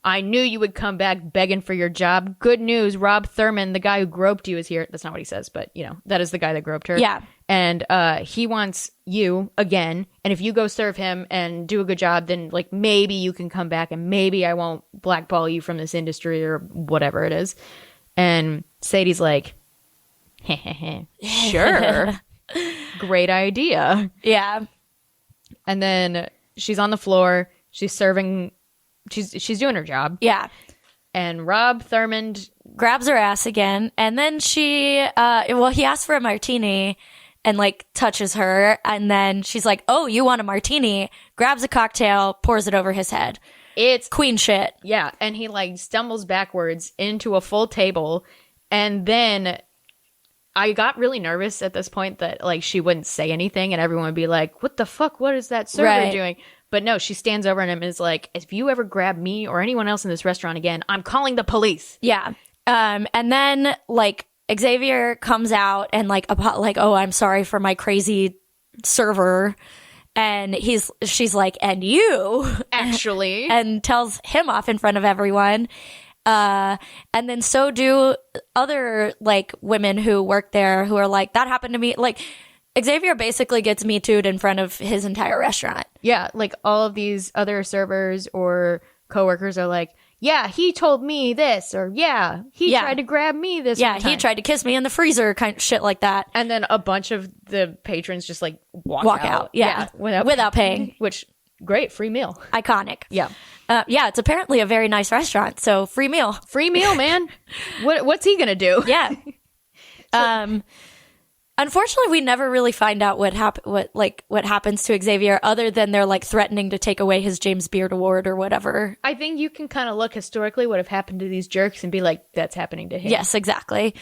I knew you would come back begging for your job. Good news, Rob Thurman, the guy who groped you, is here. That's not what he says, but you know, that is the guy that groped her. Yeah. And he wants you again. And if you go serve him and do a good job, then like maybe you can come back and maybe I won't blackball you from this industry or whatever it is. And Sadie's like, sure. Great idea. Yeah. And then she's on the floor. She's serving. She's doing her job. Yeah. And Rob Thurman grabs her ass again. And then he asks for a martini and like touches her. And then she's like, oh, you want a martini? Grabs a cocktail, pours it over his head. It's queen shit. Yeah. And he like stumbles backwards into a full table. And then I got really nervous at this point that like she wouldn't say anything and everyone would be like, what the fuck? What is that server doing? But no, she stands over him and is like, if you ever grab me or anyone else in this restaurant again, I'm calling the police. Yeah. And then like Xavier comes out and like, oh, I'm sorry for my crazy server. And she's like, and you actually, and tells him off in front of everyone. And then so do other like women who work there who are like, that happened to me. Like Xavier basically gets Me Too'd in front of his entire restaurant. Yeah. Like all of these other servers or coworkers are like, yeah, he told me this, or yeah, he tried to grab me this. Yeah, he tried to kiss me in the freezer, kind of shit like that. And then a bunch of the patrons just like walk out. Yeah, without paying. Which, great, free meal. Iconic. Yeah. Yeah, it's apparently a very nice restaurant, so free meal. Free meal, man. What's he gonna do? Yeah. Unfortunately, we never really find out what happens to Xavier, other than they're like threatening to take away his James Beard Award or whatever. I think you can kind of look historically what have happened to these jerks and be like, that's happening to him. Yes, exactly.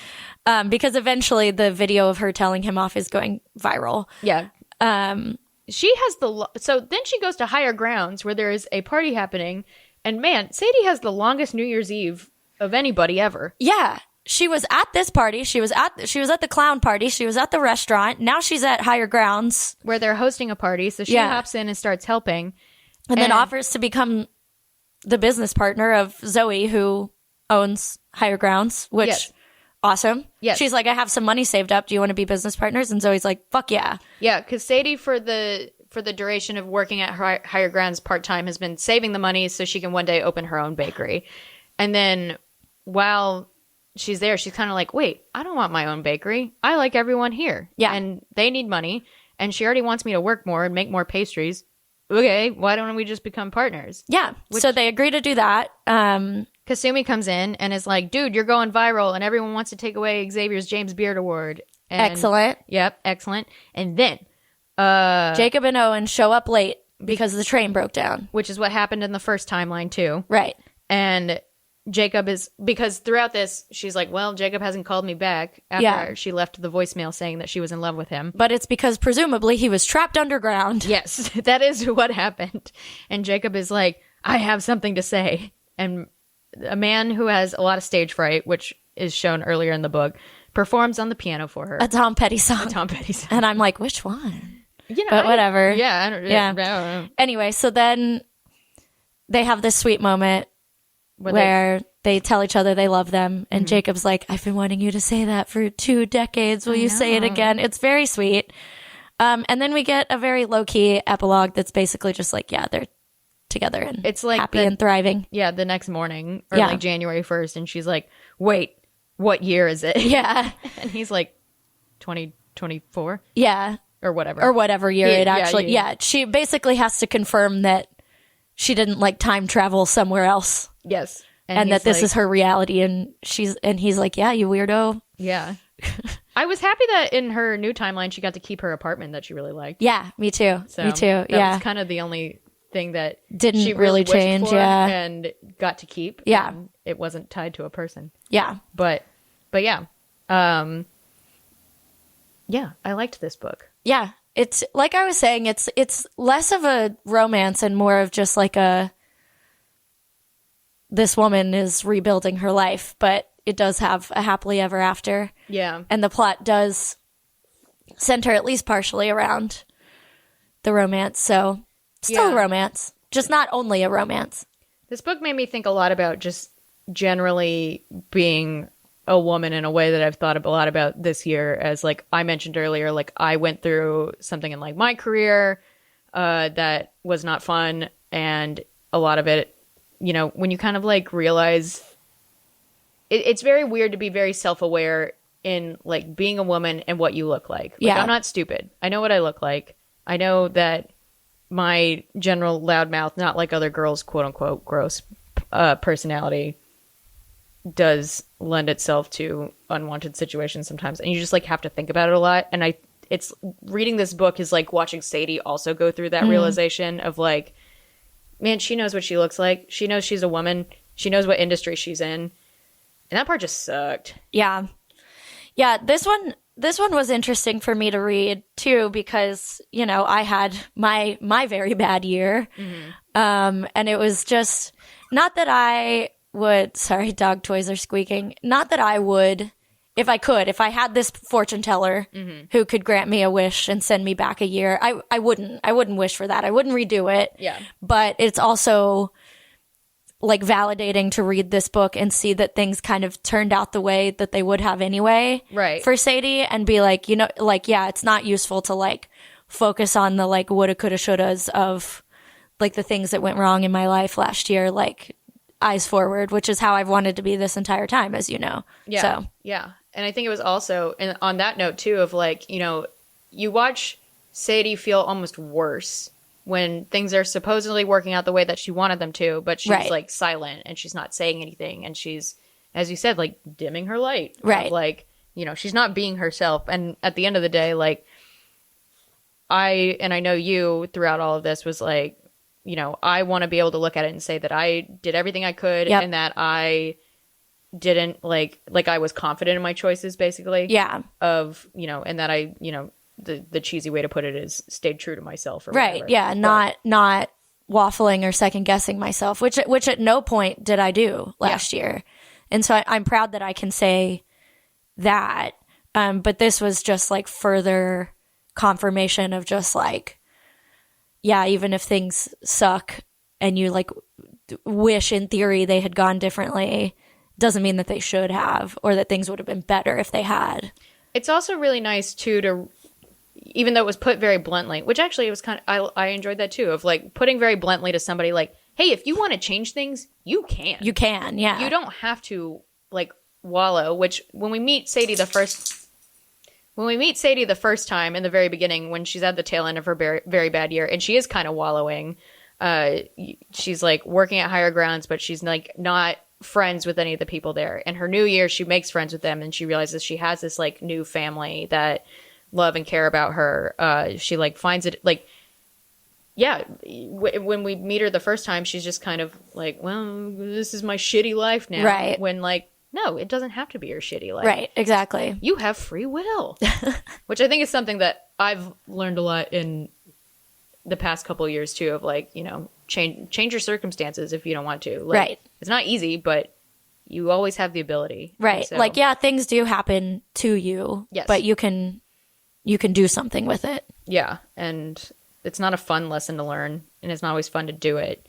Because eventually the video of her telling him off is going viral. Yeah. She has so then she goes to Higher Grounds where there is a party happening, and man, Sadie has the longest New Year's Eve of anybody ever. Yeah. She was at this party. She was at the clown party. She was at the restaurant. Now she's at Higher Grounds where they're hosting a party. So she hops in and starts helping, and then offers to become the business partner of Zoe, who owns Higher Grounds, which awesome. Yes. She's like, I have some money saved up. Do you want to be business partners? And Zoe's like, fuck yeah. Yeah. Cause Sadie for the duration of working at Higher Grounds part-time has been saving the money so she can one day open her own bakery. And then while she's there, she's kind of like, wait, I don't want my own bakery. I like everyone here. Yeah. And they need money. And she already wants me to work more and make more pastries. Okay, why don't we just become partners? Yeah. So they agree to do that. Kasumi comes in and is like, dude, you're going viral and everyone wants to take away Xavier's James Beard Award. And, excellent. Yep, excellent. And then Jacob and Owen show up late because the train broke down. Which is what happened in the first timeline too. Right. And Jacob is, because throughout this, she's like, well, Jacob hasn't called me back after she left the voicemail saying that she was in love with him. But it's because presumably he was trapped underground. Yes, that is what happened. And Jacob is like, I have something to say. And a man who has a lot of stage fright, which is shown earlier in the book, performs on the piano for her. A Tom Petty song. A Tom Petty song. And I'm like, which one? You know, but whatever. Yeah. I don't know. Anyway, so then they have this sweet moment where they tell each other they love them. And Jacob's like, I've been wanting you to say that for 2 decades. Will you say it again? It's very sweet. And then we get a very low-key epilogue that's basically just like, yeah, they're together and it's like happy and thriving. Yeah, the next morning or like January 1st. And she's like, wait, what year is it? Yeah. And he's like, 2024? Yeah. Or whatever. Or whatever year it actually. Yeah. She basically has to confirm that she didn't like time travel somewhere else. Yes. And that this is her reality, and he's like, yeah, you weirdo. Yeah. I was happy that in her new timeline, she got to keep her apartment that she really liked. Yeah, me too. So me too. That Yeah. was kind of the only thing that Didn't she really wished change, for yeah. and got to keep. Yeah. And it wasn't tied to a person. Yeah. But yeah. Yeah, I liked this book. Yeah. It's like I was saying, it's less of a romance and more of just like this woman is rebuilding her life, but it does have a happily ever after. Yeah. And the plot does center at least partially around the romance. So still a romance, just not only a romance. This book made me think a lot about just generally being a woman in a way that I've thought a lot about this year. As like I mentioned earlier, like I went through something in like my career that was not fun, and a lot of it, you know, when you kind of like realize it's very weird to be very self-aware in like being a woman and what you look like. Like, I'm not stupid. I know what I look like. I know that my general loudmouth, not like other girls, quote unquote, gross personality does lend itself to unwanted situations sometimes. And you just like have to think about it a lot. And it's reading this book is like watching Sadie also go through that realization of like, man, she knows what she looks like. She knows she's a woman. She knows what industry she's in. And that part just sucked. Yeah. Yeah, this one was interesting for me to read too, because, you know, I had my very bad year. And it was just not that I would, sorry, dog toys are squeaking. Not that I would, if I had this fortune teller who could grant me a wish and send me back a year, I wouldn't wish for that. I wouldn't redo it. Yeah. But it's also like validating to read this book and see that things kind of turned out the way that they would have anyway. Right. For Sadie, and be like, you know, like, yeah, it's not useful to like focus on the like woulda, coulda, shouldas of like the things that went wrong in my life last year. Like, eyes forward, which is how I've wanted to be this entire time, as you know. Yeah. So. Yeah. And I think it was also, and on that note too, of like, you know, you watch Sadie feel almost worse when things are supposedly working out the way that she wanted them to, but she's like silent and she's not saying anything. And she's, as you said, like dimming her light. Right. Of, like, you know, she's not being herself. And at the end of the day, like I know you throughout all of this was like, you know, I want to be able to look at it and say that I did everything I could and that I didn't like I was confident in my choices, basically. Yeah. Of, you know, and that I, you know, the cheesy way to put it is stayed true to myself. Or right. whatever. Yeah. Not waffling or second guessing myself, which at no point did I do last year. And so I'm proud that I can say that. But this was just like further confirmation of just like, yeah, even if things suck and you like wish in theory they had gone differently, doesn't mean that they should have, or that things would have been better if they had. It's also really nice too to, even though it was put very bluntly, which actually it was kind of, I enjoyed that too, of like putting very bluntly to somebody like, hey, if you want to change things, you can. You can, yeah. You don't have to like wallow, which when we meet Sadie the first time in the very beginning, when she's at the tail end of her very, very bad year, and she is kind of wallowing, she's like working at Higher Grounds, but she's like not friends with any of the people there. And her new year, she makes friends with them, and she realizes she has this like new family that love and care about her. She like finds it like, yeah, when we meet her the first time, she's just kind of like, well, this is my shitty life now. Right. When like, no, it doesn't have to be your shitty life. Right, exactly. You have free will. Which I think is something that I've learned a lot in the past couple of years too, of like, you know, change your circumstances if you don't want to. Like, right. It's not easy, but you always have the ability. Right. So, like, yeah, things do happen to you. Yes. But you can do something with it. Yeah. And it's not a fun lesson to learn, and it's not always fun to do it,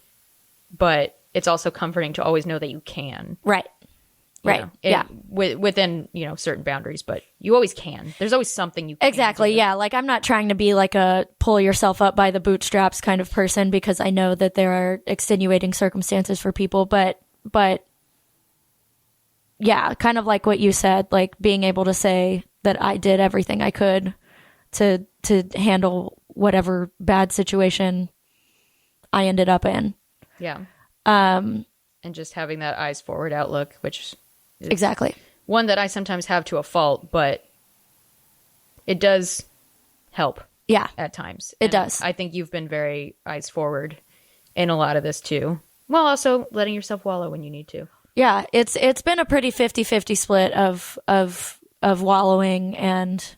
but it's also comforting to always know that you can. Right. Right. Yeah. Within, you know, certain boundaries, but you always can. There's always something you can Exactly. do. Yeah. Like, I'm not trying to be like a pull yourself up by the bootstraps kind of person, because I know that there are extenuating circumstances for people, but yeah, kind of like what you said, like being able to say that I did everything I could to handle whatever bad situation I ended up in. Yeah. And just having that eyes forward outlook, which is exactly one that I sometimes have to a fault, but it does help Yeah, at times. it And does. I think you've been very eyes forward in a lot of this too, while also letting yourself wallow when you need to. Yeah, it's been a pretty 50-50 split of wallowing and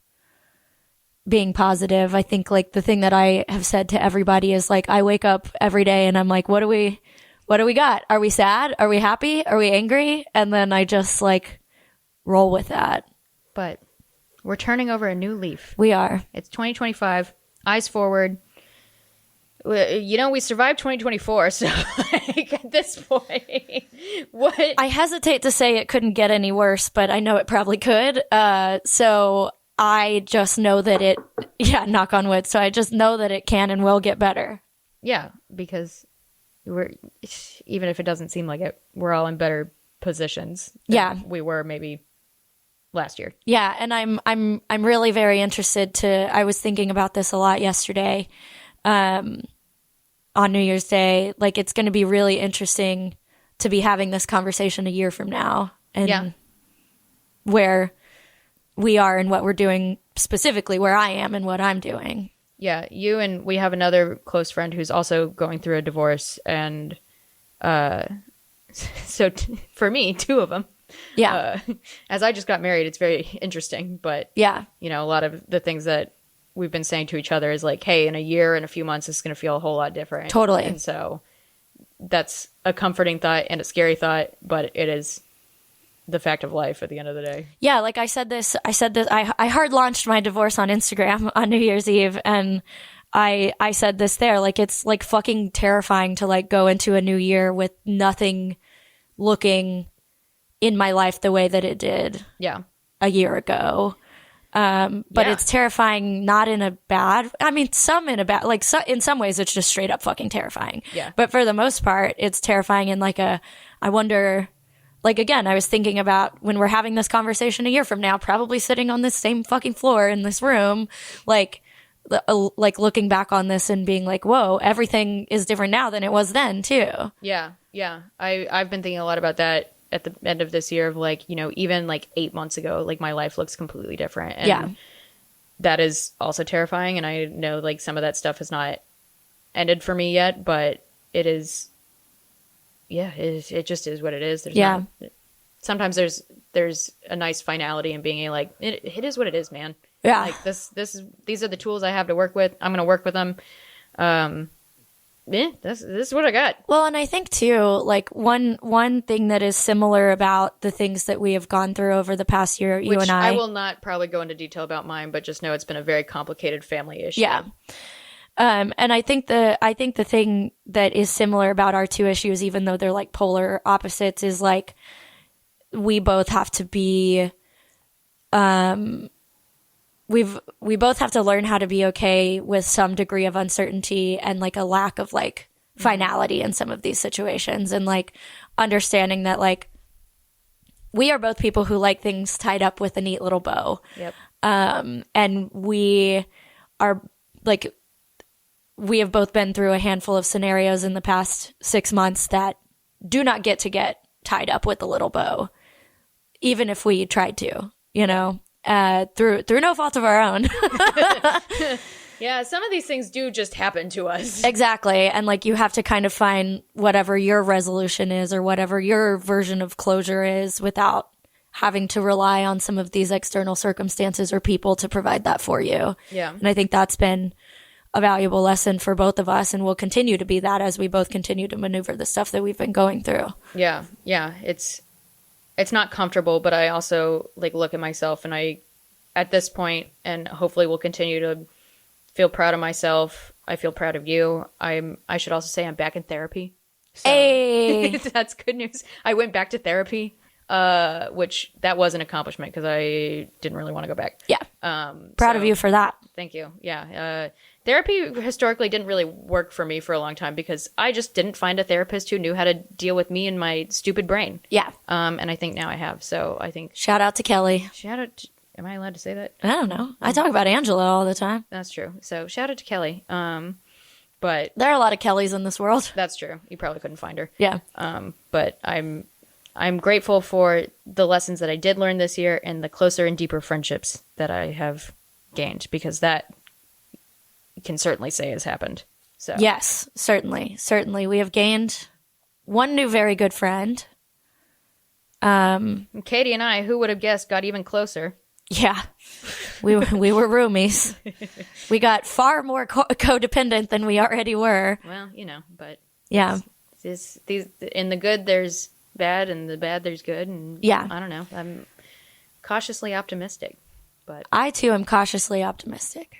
being positive. I think like the thing that I have said to everybody is like I wake up every day and I'm like, what do we got? Are we sad? Are we happy? Are we angry? And then I just like roll with that. But we're turning over a new leaf. We are. It's 2025, eyes forward. You know, we survived 2024, so like at this point, what? I hesitate to say it couldn't get any worse, but I know it probably could. So I just know that knock on wood. So I just know that it can and will get better. Yeah, because even if it doesn't seem like it, we're all in better positions than we were maybe last year. Yeah, and I'm really very interested I was thinking about this a lot yesterday. On New Year's Day, like it's going to be really interesting to be having this conversation a year from now and where we are and what we're doing, specifically where I am and what I'm doing. Yeah, we have another close friend who's also going through a divorce, and so for me, two of them. Yeah. As I just got married, it's very interesting, but yeah, you know, a lot of the things that we've been saying to each other is like, hey, in a year and a few months, it's going to feel a whole lot different. Totally. And so that's a comforting thought and a scary thought, but it is the fact of life at the end of the day. Yeah. Like I said this, I hard launched my divorce on Instagram on New Year's Eve. And I said this there, like, it's like fucking terrifying to like go into a new year with nothing looking in my life the way that it did a year ago. But it's terrifying, not in a bad, I mean, some in a bad, like in some ways it's just straight up fucking terrifying. Yeah. But for the most part, it's terrifying in like I wonder, like, again, I was thinking about when we're having this conversation a year from now, probably sitting on this same fucking floor in this room, like looking back on this and being like, whoa, everything is different now than it was then too. Yeah. Yeah. I've been thinking a lot about that at the end of this year of like, you know, even like 8 months ago, like my life looks completely different. And that is also terrifying. And I know like some of that stuff has not ended for me yet, but it is, it just is what it is. Sometimes there's a nice finality in being like, it is what it is, man. Yeah. Like these are the tools I have to work with. I'm going to work with them. This is what I got. Well, and I think too, like one thing that is similar about the things that we have gone through over the past year, you and I will not probably go into detail about mine, but just know it's been a very complicated family issue. Yeah. And I think the thing that is similar about our two issues, even though they're like polar opposites, is like we both have to be, we both have to learn how to be okay with some degree of uncertainty and like a lack of like finality in some of these situations, and like understanding that like we are both people who like things tied up with a neat little bow. Yep. And we are like, we have both been through a handful of scenarios in the past 6 months that do not get tied up with a little bow, even if we tried to, you know. Through no fault of our own. Yeah, some of these things do just happen to us. Exactly. And like you have to kind of find whatever your resolution is or whatever your version of closure is without having to rely on some of these external circumstances or people to provide that for you. Yeah. And I think that's been a valuable lesson for both of us and will continue to be that as we both continue to maneuver the stuff that we've been going through. Yeah. Yeah. It's not comfortable, but I also like look at myself and I, at this point, and hopefully will continue to feel proud of myself. I feel proud of you. I should also say I'm back in therapy. So hey, that's good news. I went back to therapy, which that was an accomplishment because I didn't really want to go back. Yeah. Proud of you for that. Thank you. Yeah. Therapy historically didn't really work for me for a long time because I just didn't find a therapist who knew how to deal with me and my stupid brain. Yeah. And I think now I have. So I think shout out to Kelly. Am I allowed to say that? I don't know. I talk about Angela all the time. That's true. So shout out to Kelly. But there are a lot of Kellys in this world. That's true. You probably couldn't find her. Yeah. But I'm grateful for the lessons that I did learn this year and the closer and deeper friendships that I have gained, because that can certainly say has happened. So Yes, certainly. We have gained one new very good friend. Katey and I, who would have guessed, got even closer. Yeah, we were roomies. We got far more codependent than we already were. Well, but Yeah, these in the good there's bad, and the bad there's good, and Yeah. I don't know. I'm cautiously optimistic, but I too am cautiously optimistic.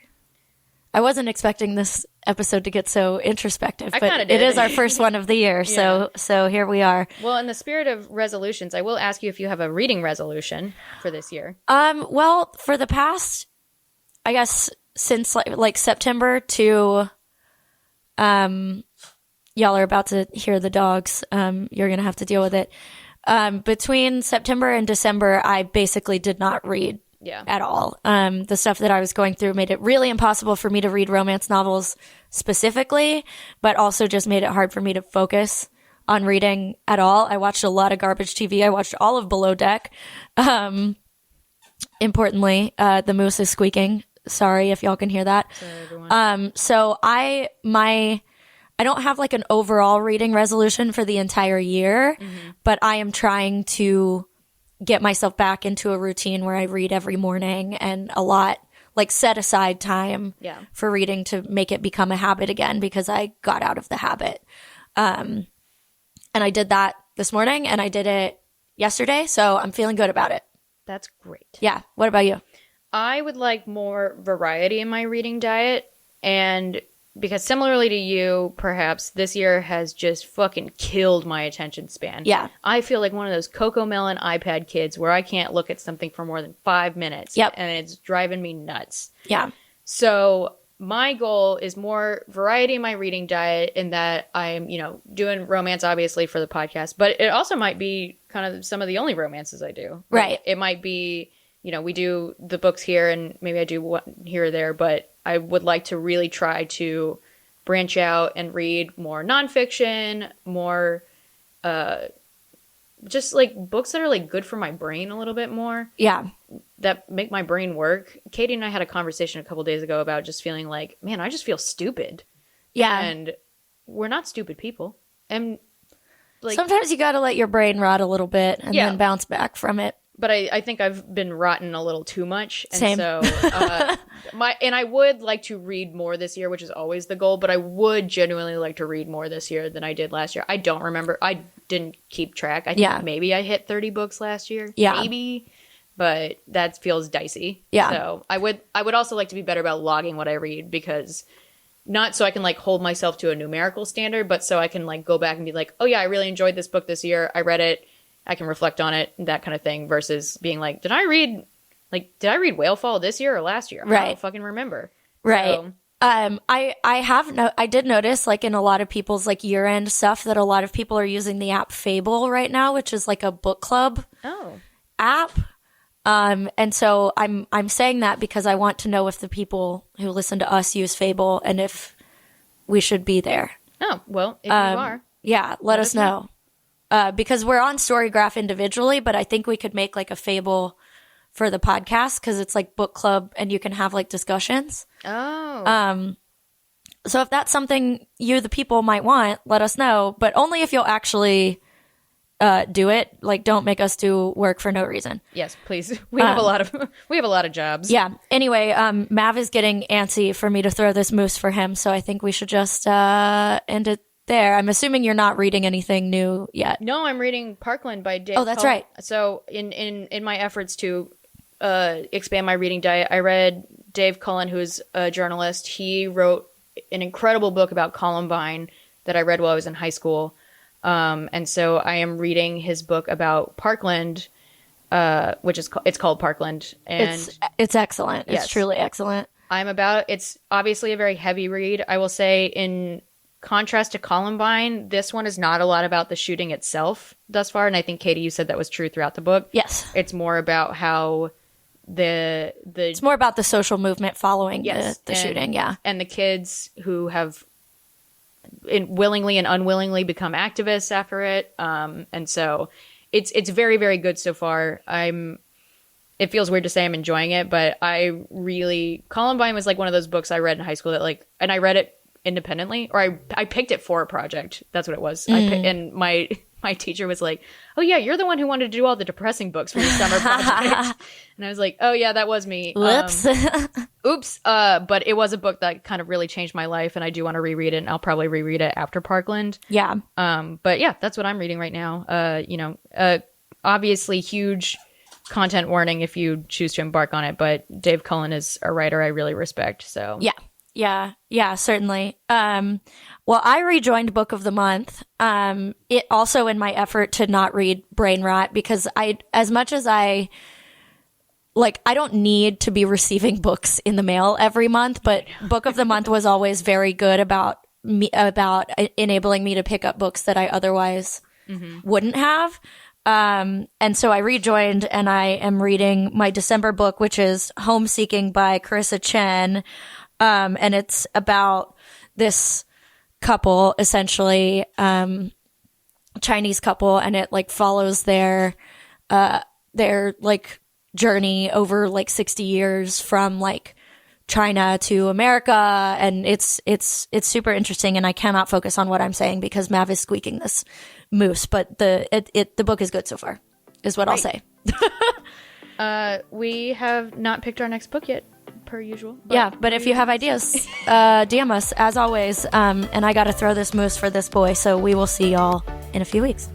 I wasn't expecting this episode to get so introspective, I kinda but did. it is our first one of the year, so here we are. Well, in the spirit of resolutions, I will ask you if you have a reading resolution for this year. Well, for the past, I guess, since like September to, y'all are about to hear the dogs. You're gonna have to deal with it. Between September and December, I basically did not read at all. The stuff that I was going through made it really impossible for me to read romance novels specifically, but also just made it hard for me to focus on reading at all. I watched a lot of garbage TV. I watched all of Below Deck. Importantly, the moose is squeaking. Sorry if y'all can hear that. Sorry, everyone. So I don't have like an overall reading resolution for the entire year, but I am trying to get myself back into a routine where I read every morning, and a lot like set aside time for reading to make it become a habit again, because I got out of the habit. And I did that this morning, and I did it yesterday, so I'm feeling good about it. That's great. Yeah. What about you? I would like more variety in my reading diet, and because similarly to you, perhaps, this year has just fucking killed my attention span. Yeah. I feel like one of those Cocomelon iPad kids where I can't look at something for more than 5 minutes. Yep. And it's driving me nuts. Yeah. So my goal is more variety in my reading diet, in that I'm, doing romance, obviously, for the podcast, but it also might be kind of some of the only romances I do. Right. Like, it might be, we do the books here, and maybe I do one here or there, but I would like to really try to branch out and read more nonfiction, more just like books that are like good for my brain a little bit more. Yeah. That make my brain work. Katey and I had a conversation a couple days ago about just feeling like, man, I just feel stupid. Yeah. And we're not stupid people. And like, sometimes you got to let your brain rot a little bit and then bounce back from it. But I think I've been rotten a little too much. And Same. so I would like to read more this year, which is always the goal, but I would genuinely like to read more this year than I did last year. I don't remember. I didn't keep track. I think maybe I hit 30 books last year. Yeah. Maybe. But that feels dicey. Yeah. So I would also like to be better about logging what I read, because not so I can like hold myself to a numerical standard, but so I can like go back and be like, oh yeah, I really enjoyed this book this year. I read it. I can reflect on it, that kind of thing, versus being like, did I read Whale Fall this year or last year? I don't fucking remember. Right. So, I did notice, like, in a lot of people's like year-end stuff, that a lot of people are using the app Fable right now, which is like a book club app. And so I'm saying that because I want to know if the people who listen to us use Fable, and if we should be there. Oh, well, if you are. Yeah, let us know. Because we're on Storygraph individually, but I think we could make like a Fable for the podcast, because it's like book club and you can have like discussions. Oh. So if that's something you, the people, might want, let us know, but only if you'll actually do it. Like, don't make us do work for no reason. Yes, please. We have a lot of jobs. Yeah. Anyway, Mav is getting antsy for me to throw this moose for him, so I think we should just end it there. I'm assuming you're not reading anything new yet. No, I'm reading Parkland by Dave. Oh, that's right. So in my efforts to expand my reading diet, I read Dave Cullen, who's a journalist. He wrote an incredible book about Columbine that I read while I was in high school. And so I am reading his book about Parkland, which is it's called Parkland, and it's excellent. Yes. It's truly excellent. It's obviously a very heavy read. I will say, in contrast to Columbine, this one is not a lot about the shooting itself thus far, and I think, Katey, you said that was true throughout the book. Yes. It's more about how it's more about the social movement following the shooting, yeah. And the kids who have willingly and unwillingly become activists after it. And so it's very, very good so far. I'm it feels weird to say I'm enjoying it, but Columbine was like one of those books I read in high school that like, and I read it independently, or I picked it for a project. That's what it was. And my teacher was like, "Oh yeah, you're the one who wanted to do all the depressing books for your summer project." And I was like, "Oh yeah, that was me." Whoops. Oops. But it was a book that kind of really changed my life, and I do want to reread it, and I'll probably reread it after Parkland. Yeah. But yeah, that's what I'm reading right now. Obviously huge content warning if you choose to embark on it, but Dave Cullen is a writer I really respect. So Yeah, certainly. Well, I rejoined Book of the Month. It also in my effort to not read Brain Rot, because as much as I don't need to be receiving books in the mail every month, but Book of the Month was always very good about enabling me to pick up books that I otherwise wouldn't have. And so I rejoined, and I am reading my December book, which is Homeseeking by Carissa Chen. And it's about this couple, essentially, Chinese couple, and it like follows their like journey over like 60 years from like China to America. And it's super interesting, and I cannot focus on what I'm saying because Mav is squeaking this moose, but the book is good so far, is what I'll say. We have not picked our next book yet, per usual. But if you have ideas, DM us as always. And I got to throw this moose for this boy, so we will see y'all in a few weeks.